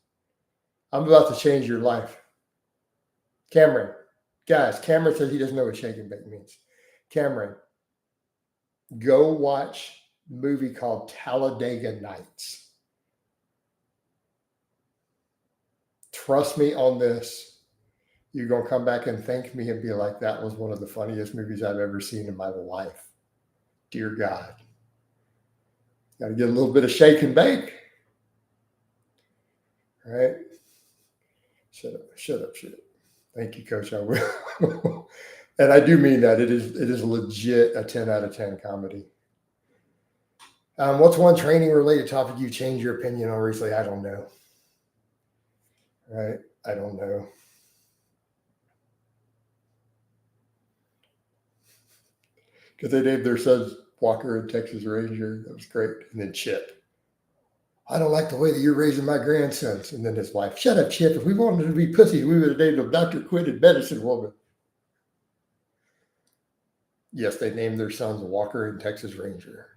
[SPEAKER 1] I'm about to change your life, Cameron. Guys, Cameron says he doesn't know what shake and bake means. Cameron, go watch a movie called Talladega Nights. Trust me on this. You're going to come back and thank me and be like, that was one of the funniest movies I've ever seen in my life. Dear God. Got to get a little bit of shake and bake. All right? Shut up. Thank you, Coach. I will. And I do mean that. It is legit a 10 out of 10 comedy. What's one training related topic you changed your opinion on recently? I don't know. Right? I don't know. Because they named their sons Walker and Texas Ranger. That was great. And then Chip. I don't like the way that you're raising my grandsons. And then his wife, shut up, Chip. If we wanted to be pussies, we would have named them Dr. Quinn and Medicine Woman. Yes, they named their sons Walker and Texas Ranger.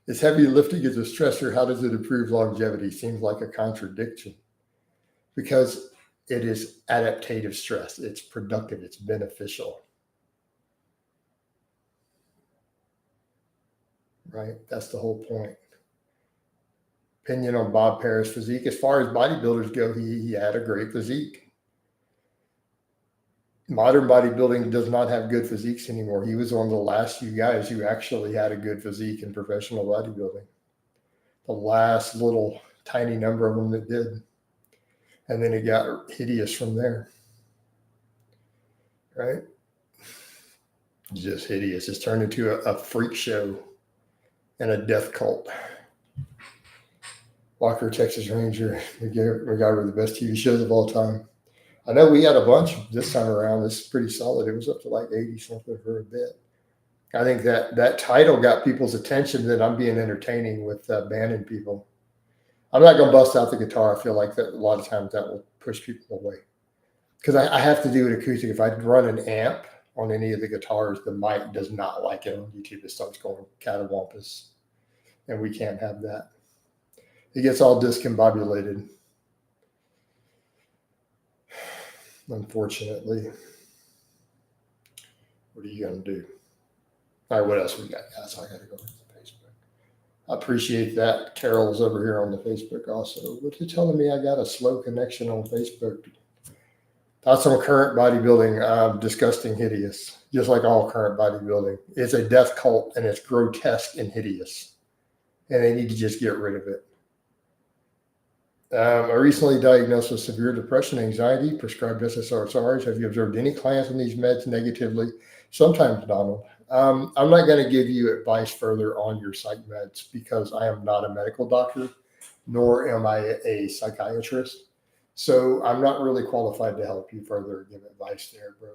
[SPEAKER 1] Is heavy lifting as a stressor? How does it improve longevity? Seems like a contradiction. Because it is adaptive stress. It's productive. It's beneficial. Right? That's the whole point. Opinion on Bob Parris' physique. As far as bodybuilders go, he had a great physique. Modern bodybuilding does not have good physiques anymore. He was one of the last few guys who actually had a good physique in professional bodybuilding. The last little tiny number of them that did. And then it got hideous from there. Right? Just hideous. It's turned into a freak show and a death cult. Walker, Texas Ranger, the guy with the best TV shows of all time. I know we had a bunch this time around. This is pretty solid. It was up to like 80 something for a bit. I think that title got people's attention that I'm being entertaining with banning people. I'm not going to bust out the guitar. I feel like that a lot of times that will push people away. Because I have to do it acoustic. If I run an amp on any of the guitars, the mic does not like it on YouTube. It starts going catawampus. And we can't have that. It gets all discombobulated. Unfortunately. What are you going to do? All right, what else we got? Guys, I got to go to Facebook. I appreciate that. Carol's over here on the Facebook also. What you telling me I got a slow connection on Facebook? Thoughts on current bodybuilding, disgusting, hideous, just like all current bodybuilding. It's a death cult and it's grotesque and hideous. And they need to just get rid of it. I recently diagnosed with severe depression, anxiety, prescribed SSRIs. Have you observed any clients on these meds negatively? Sometimes, Donald. I'm not going to give you advice further on your psych meds because I am not a medical doctor, nor am I a psychiatrist. So I'm not really qualified to help you further or give advice there, bro.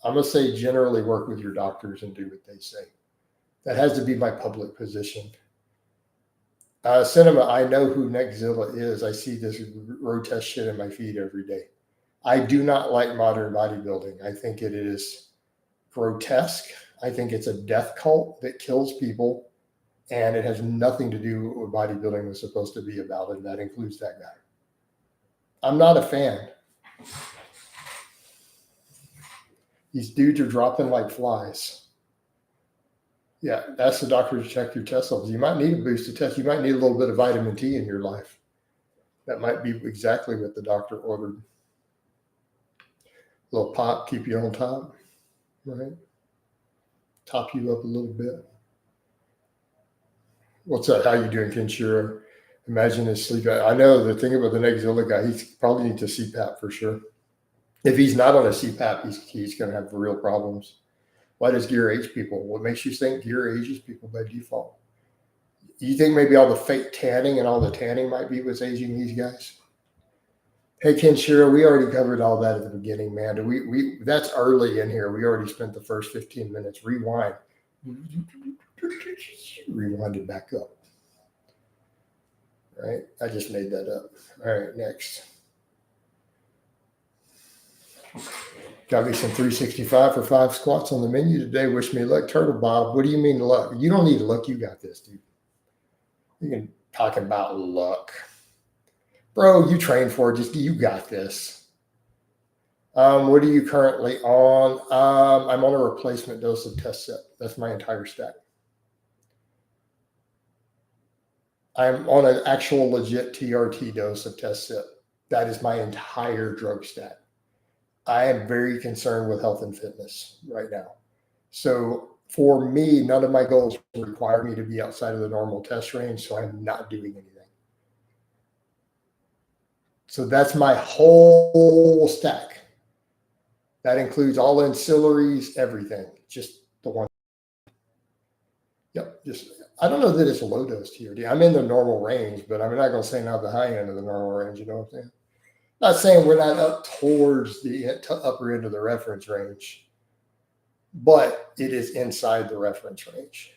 [SPEAKER 1] I'm going to say generally work with your doctors and do what they say. That has to be my public position. Cinema, I know who Nexzilla is. I see this grotesque shit in my feed every day. I do not like modern bodybuilding. I think it is grotesque. I think it's a death cult that kills people, and it has nothing to do with what bodybuilding was supposed to be about, and that includes that guy. I'm not a fan. These dudes are dropping like flies. Yeah, ask the doctor to check your test levels. You might need a boosted test. You might need a little bit of vitamin T in your life. That might be exactly what the doctor ordered. A little pop, keep you on top, right? Top you up a little bit. What's up? How you doing, Kenshiro? Imagine his sleep. I know the thing about the Nexzilla guy, he's probably needs a CPAP for sure. If he's not on a CPAP, he's going to have real problems. Why does gear age people? What makes you think gear ages people by default? You think maybe all the fake tanning and all the tanning might be what's aging these guys? Hey, Kenshiro, we already covered all that at the beginning, man. We that's early in here. We already spent the first 15 minutes. Rewind. Rewind it back up. Right? I just made that up. All right, next. Got me some 365 for 5 squats on the menu today. Wish me luck. Turtle Bob, what do you mean luck? You don't need luck. You got this, dude. You can talk about luck. Bro, you train for it. Just you got this. What are you currently on? I'm on a replacement dose of test set. That's my entire stack. I'm on an actual legit TRT dose of test set. That is my entire drug stack. I am very concerned with health and fitness right now. So for me, none of my goals require me to be outside of the normal test range, so I'm not doing anything. So that's my whole stack. That includes all ancillaries, everything, just the one. Yep, I don't know that it's a low dose TRT. I'm in the normal range, but I'm not going to say not the high end of the normal range, you know what I'm saying? Not saying we're not up towards the upper end of the reference range, but it is inside the reference range.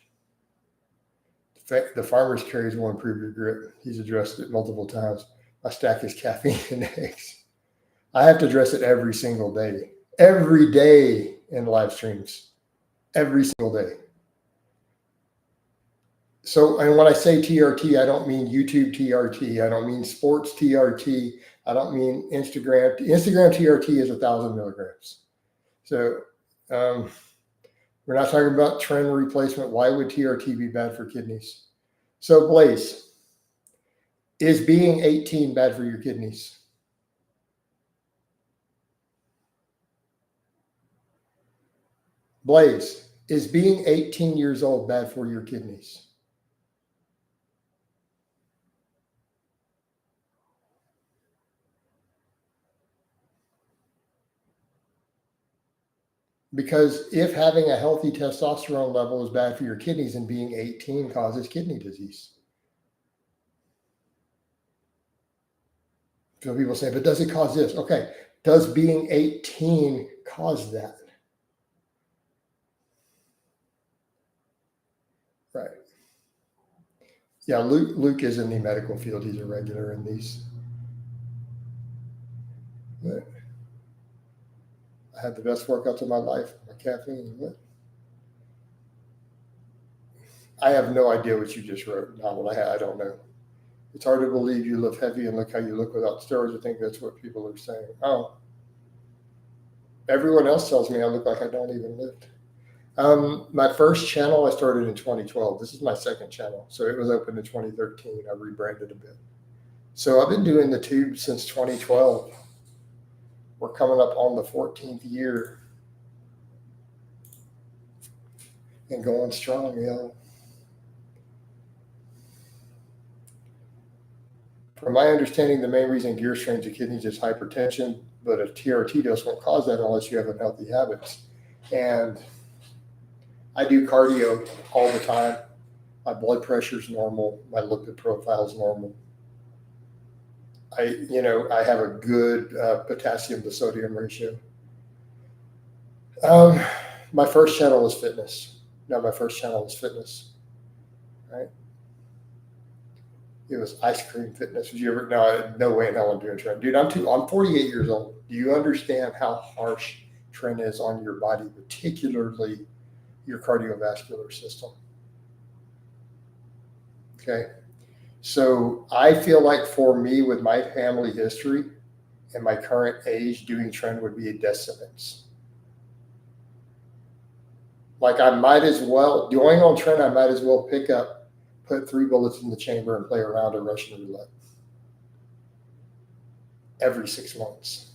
[SPEAKER 1] The farmer's carries will improve your grip. He's addressed it multiple times. My stack is caffeine and eggs. I have to address it every single day in live streams, every single day. So, and when I say TRT, I don't mean YouTube TRT. I don't mean sports TRT. I don't mean Instagram. Instagram TRT is 1,000 milligrams. So we're not talking about trend replacement. Why would TRT be bad for kidneys? So Blaze, is being 18 bad for your kidneys? Blaze, is being 18 years old bad for your kidneys? Because if having a healthy testosterone level is bad for your kidneys, and being 18 causes kidney disease. So people say, but does it cause this? Okay, does being 18 cause that? Right. Yeah, Luke is in the medical field. He's a regular in these. But I had the best workouts of my life. My caffeine. What? I have no idea what you just wrote. I don't know. It's hard to believe you lift heavy and look how you look without steroids. I think that's what people are saying. Oh, everyone else tells me I look like I don't even lift. My first channel I started in 2012. This is my second channel. So it was open in 2013. I rebranded a bit. So I've been doing the tube since 2012. We're coming up on the 14th year and going strong, y'all. From my understanding, the main reason gear strains the kidneys is hypertension, but a TRT dose won't cause that unless you have unhealthy habits. And I do cardio all the time. My blood pressure is normal. My lipid profile is normal. I have a good potassium to sodium ratio. My first channel was fitness. No, my first channel was fitness. Right? It was ice cream fitness. Did you ever? No way in hell I'm doing trend, dude. I'm 48 years old. Do you understand how harsh trend is on your body, particularly your cardiovascular system? Okay. So I feel like for me, with my family history and my current age, doing trend would be a death sentence. Like I might as well, going on trend, I might as well put 3 bullets in the chamber and play around a Russian roulette every 6 months.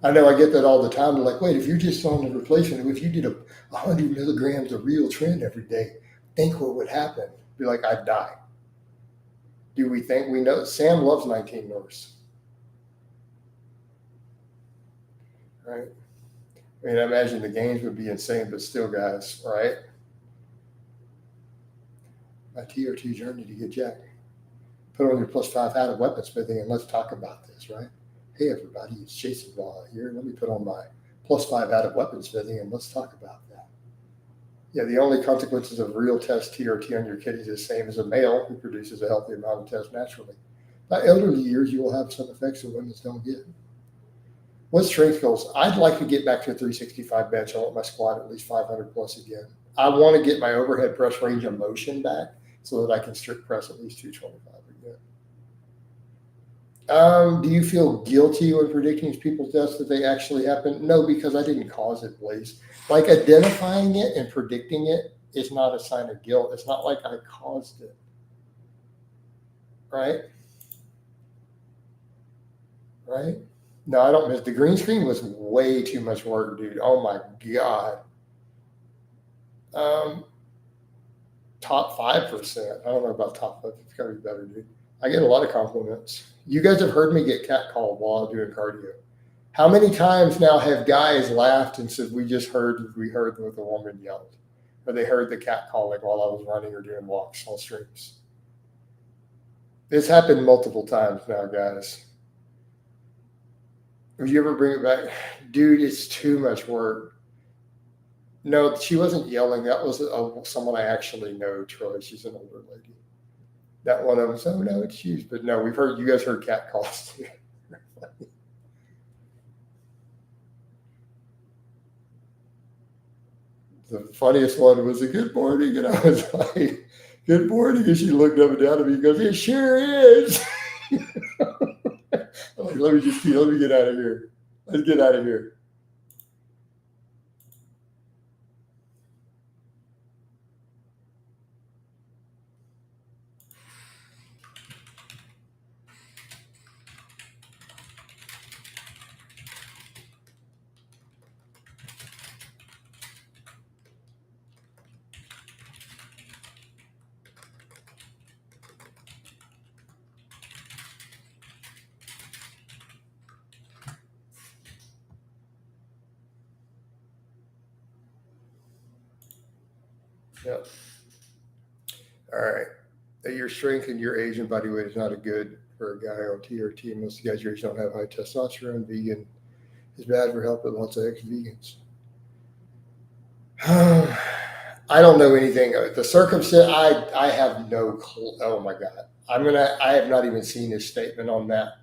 [SPEAKER 1] I know I get that all the time. They're like, wait, if you're just on the replacement, if you did 100 milligrams of real trend every day, Think what would happen. Be like, I'd die. Do we think we know? Sam loves 19 Norse, right? I mean, I imagine the games would be insane, but still, guys, right? My TRT journey to get Jack. Put on your +5 hat of weaponsmithing and let's talk about this, right? Hey, everybody, it's Jason Blaha here. Let me put on my +5 hat of weaponsmithing and let's talk about that. Yeah, the only consequences of real test TRT on your kid is the same as a male who produces a healthy amount of test naturally. By elderly years, you will have some effects that women don't get. What strength goals? I'd like to get back to a 365 bench. I want my squat at least 500 plus again. I want to get my overhead press range of motion back so that I can strict press at least 225 again. Do you feel guilty when predicting people's deaths that they actually happen? No, because I didn't cause it, Blaze. Like identifying it and predicting it is not a sign of guilt. It's not like I caused it. Right? Right? No, I don't miss. The green screen was way too much work, dude. Oh my God. Top 5%. I don't know about top 5. It's gotta be better, dude. I get a lot of compliments. You guys have heard me get catcalled while doing cardio. How many times now have guys laughed and said, we heard what the woman yelled, or they heard the cat calling while I was running or doing walks on streams? It's happened multiple times now, guys. Would you ever bring it back? Dude, it's too much work. No, she wasn't yelling. That was someone I actually know, Troy. She's an older lady. That one of them, so no, it's you. But no, you guys heard cat calls too. The funniest one was a good morning, and I was like, good morning. And she looked up and down at me and goes, it sure is. I'm like, let me get out of here. Let's get out of here. Yep. All right. Your strength and your age and body weight is not a good for a guy on TRT. Most of the guys your age don't have high testosterone. Vegan is bad for health, but lots of ex-vegans. I don't know anything. The circumcision, I have no clue. Oh my God. I have not even seen his statement on that.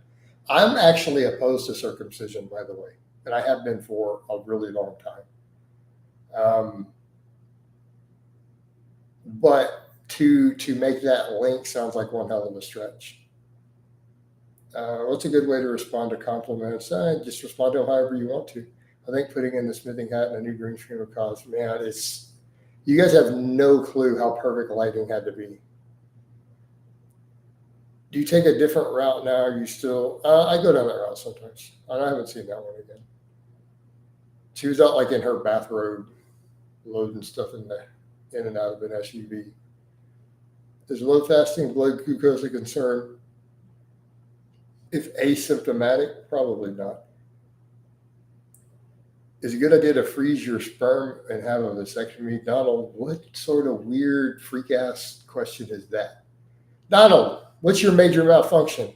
[SPEAKER 1] I'm actually opposed to circumcision, by the way, and I have been for a really long time. But to make that link sounds like one hell of a stretch. What's a good way to respond to compliments? Just respond to them however you want to. I think putting in the smithing hat and a new green screen will cause, man, you guys have no clue how perfect lighting had to be. Do you take a different route now? Are you still, I go down that route sometimes. I haven't seen that one again. She was out like in her bathrobe, loading stuff in and out of an SUV. Is low fasting blood glucose a concern? If asymptomatic, probably not. Is it a good idea to freeze your sperm and have a vasectomy? Donald, what sort of weird freak ass question is that? Donald, what's your major malfunction?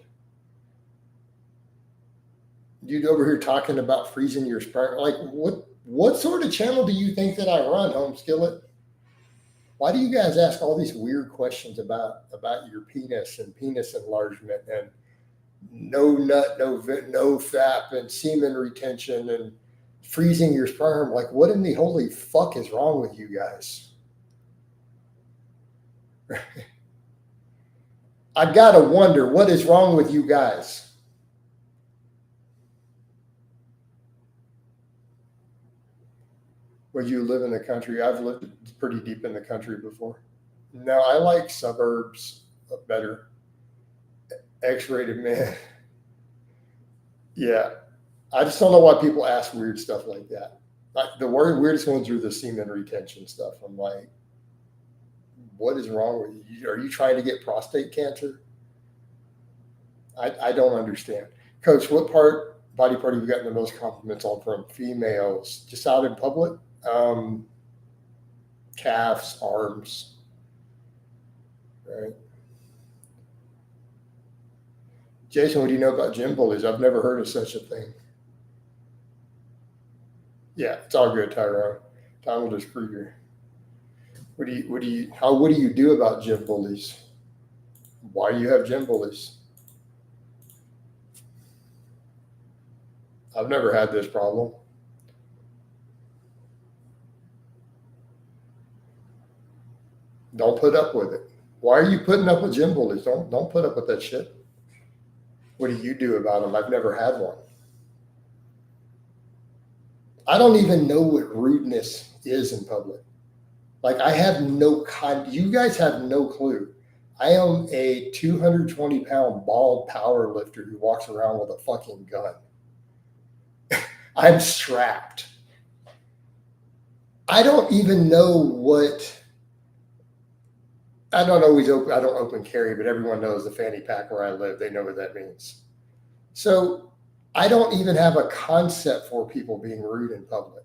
[SPEAKER 1] Dude over here talking about freezing your sperm. Like what sort of channel do you think that I run, Home Skillet? Why do you guys ask all these weird questions about your penis and penis enlargement and no nut, no fap and semen retention and freezing your sperm? Like, what in the holy fuck is wrong with you guys? I gotta wonder what is wrong with you guys. Would you live in the country? I've lived pretty deep in the country before. No, I like suburbs better. X-rated man. Yeah. I just don't know why people ask weird stuff like that. Like the weirdest ones are the semen retention stuff. I'm like, what is wrong with you? Are you trying to get prostate cancer? I don't understand. Coach, what body part have you gotten the most compliments on from females? Just out in public? Um, Calves, arms, right? Jason, what do you know about gym bullies? I've never heard of such a thing. Yeah, it's all good, Tyrone. Donald is Krieger. What do you do about gym bullies? Why do you have gym bullies? I've never had this problem. Don't put up with it. Why are you putting up with gym bullies? Don't put up with that shit. What do you do about them? I've never had one. I don't even know what rudeness is in public. Like I have no you guys have no clue. I am a 220-pound bald power lifter who walks around with a fucking gun. I'm strapped. I don't even know what. I don't open carry, but everyone knows the fanny pack where I live. They know what that means. So I don't even have a concept for people being rude in public.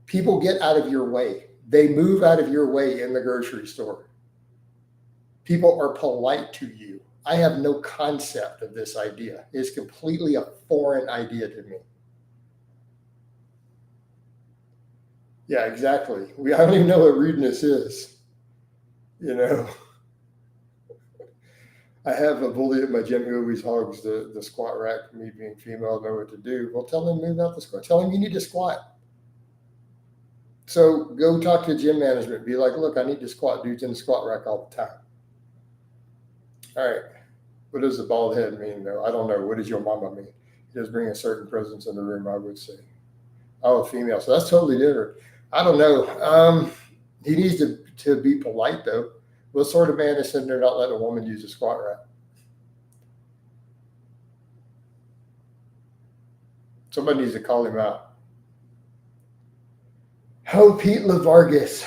[SPEAKER 1] People get out of your way. They move out of your way in the grocery store. People are polite to you. I have no concept of this idea. It's completely a foreign idea to me. Yeah, exactly. I don't even know what rudeness is. You know, I have a bully at my gym who always hogs the squat rack for me being female, know what to do. Well, tell him move out the squat. Tell him you need to squat. So go talk to gym management. Be like, look, I need to squat. Dude's in the squat rack all the time. All right. What does the bald head mean, though? I don't know. What does your mama mean? It does bring a certain presence in the room, I would say. Oh, female. So that's totally different. I don't know. He needs to be polite, though. What sort of man is sitting there not letting a woman use a squat rack? Somebody needs to call him out. Oh, Pete LaVargas.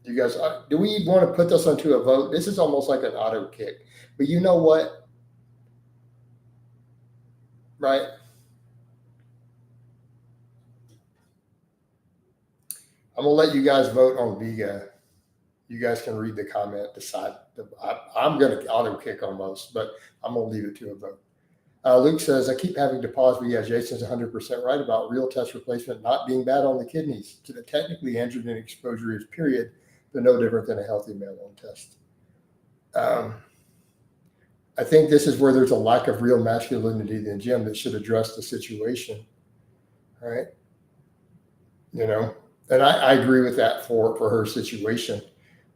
[SPEAKER 1] You guys, do we want to put this onto a vote? This is almost like an auto kick. But you know what? Right? I'm going to let you guys vote on Viga. You guys can read the comment, decide. I'm going to auto kick on most, but I'm going to leave it to a vote. Luke says, I keep having to pause, but yeah, Jason's 100% right about real test replacement not being bad on the kidneys. So that technically androgen exposure is period, but no different than a healthy male on test. I think this is where there's a lack of real masculinity in the gym that should address the situation, right? You know, and I agree with that for her situation.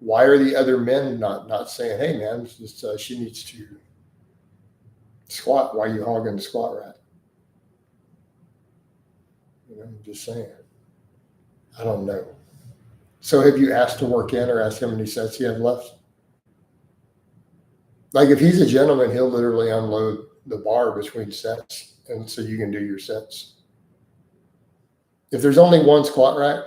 [SPEAKER 1] Why are the other men not saying, hey, man, just, she needs to squat? Why are you hogging the squat rack? You know, I'm just saying. I don't know. So have you asked to work in or asked how many sets you have left? Like if he's a gentleman, he'll literally unload the bar between sets, and so you can do your sets. If there's only one squat rack,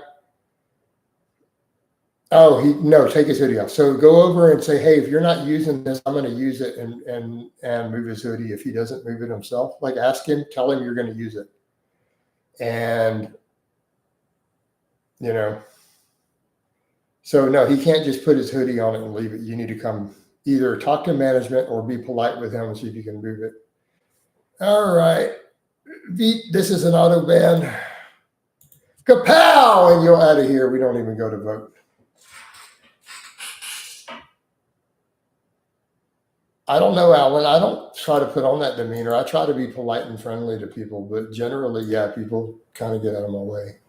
[SPEAKER 1] take his hoodie off. So go over and say, hey, if you're not using this, I'm going to use it and move his hoodie. If he doesn't move it himself, like ask him, tell him you're going to use it. And, you know, so no, he can't just put his hoodie on it and leave it. You need to come either talk to management or be polite with him and see if you can move it. All right. This is an auto ban. Kapow! And you're out of here. We don't even go to vote. I don't know, Alan. I don't try to put on that demeanor. I try to be polite and friendly to people, but generally, yeah, people kind of get out of my way.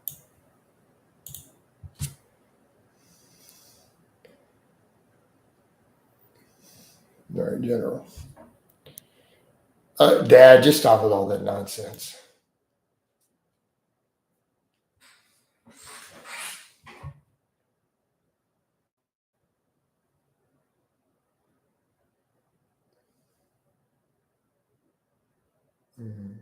[SPEAKER 1] Very general. Dad, just stop with all that nonsense. Mm-hmm.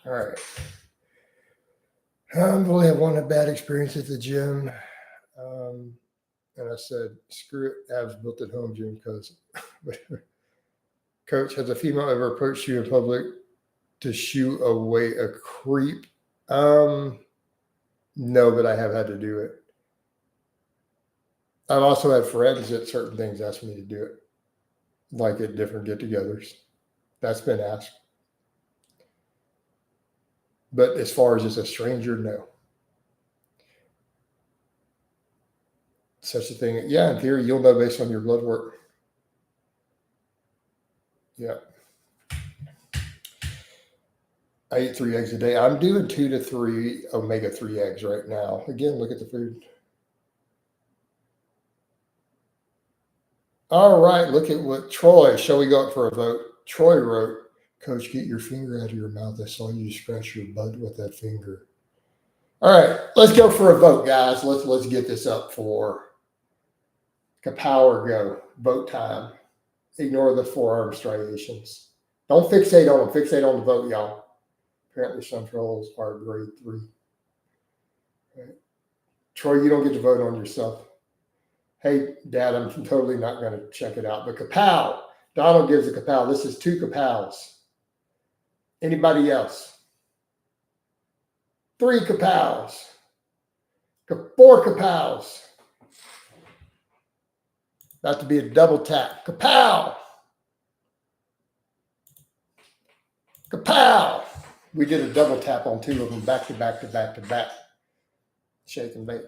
[SPEAKER 1] All right. I only had one bad experience at the gym. And I said, screw it, abs built at home gym because coach, has a female ever approached you in public to shoo away a creep? No, but I have had to do it. I've also had friends at certain things ask me to do it, like at different get-togethers. That's been asked. But as far as just a stranger, no. Such a thing. Yeah, in theory, you'll know based on your blood work. Yeah. I eat 3 eggs a day. I'm doing 2 to 3 omega-3 eggs right now. Again, look at the food. All right, look at what Troy, shall we go up for a vote? Troy wrote, Coach, get your finger out of your mouth. I saw you scratch your butt with that finger. All right, let's go for a vote, guys. Let's get this up for Kapower go. Vote time. Ignore the forearm striations. Don't fixate on them. Fixate on the vote, y'all. Apparently, some trolls are grade 3. Right. Troy, you don't get to vote on yourself. Hey, Dad, I'm totally not going to check it out. But Kapow. Donald gives a Kapow. This is 2 Kapows. Anybody else? 3 Kapows. 4 Kapows. About to be a double tap. Kapow. Kapow. We did a double tap on 2 of them back to back to back to back. Shake and bake.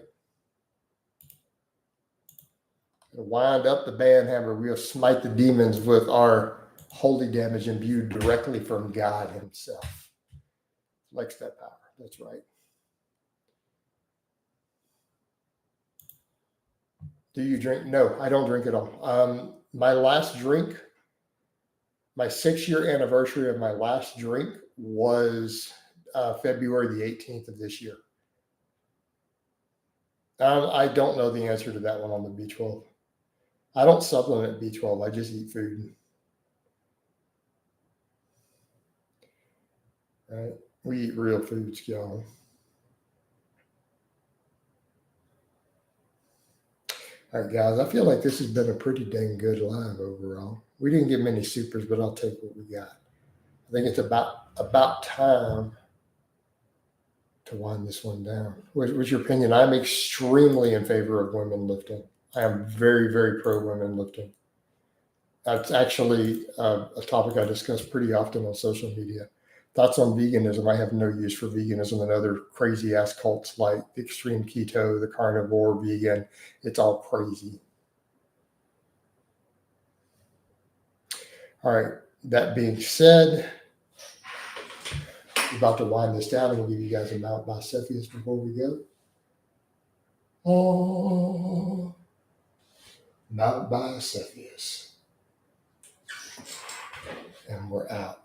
[SPEAKER 1] Wind up the band hammer. We'll smite the demons with our holy damage imbued directly from God himself. Flex that power. That's right. Do you drink? No, I don't drink at all. My last drink, my 6-year anniversary of my last drink was February the 18th of this year. I don't know the answer to that one on the B12. I don't supplement B12. I just eat food. Right? We eat real foods, y'all. All right, guys. I feel like this has been a pretty dang good live overall. We didn't get many supers, but I'll take what we got. I think it's about time to wind this one down. What's your opinion? I'm extremely in favor of women lifting. I am very, very pro women lifting. That's actually a topic I discuss pretty often on social media. Thoughts on veganism? I have no use for veganism and other crazy ass cults like the extreme keto, the carnivore vegan. It's all crazy. All right. That being said, we're about to wind this down and we'll give you guys a Mount by Cepheus before we go. Oh, Mount by Cepheus. And we're out.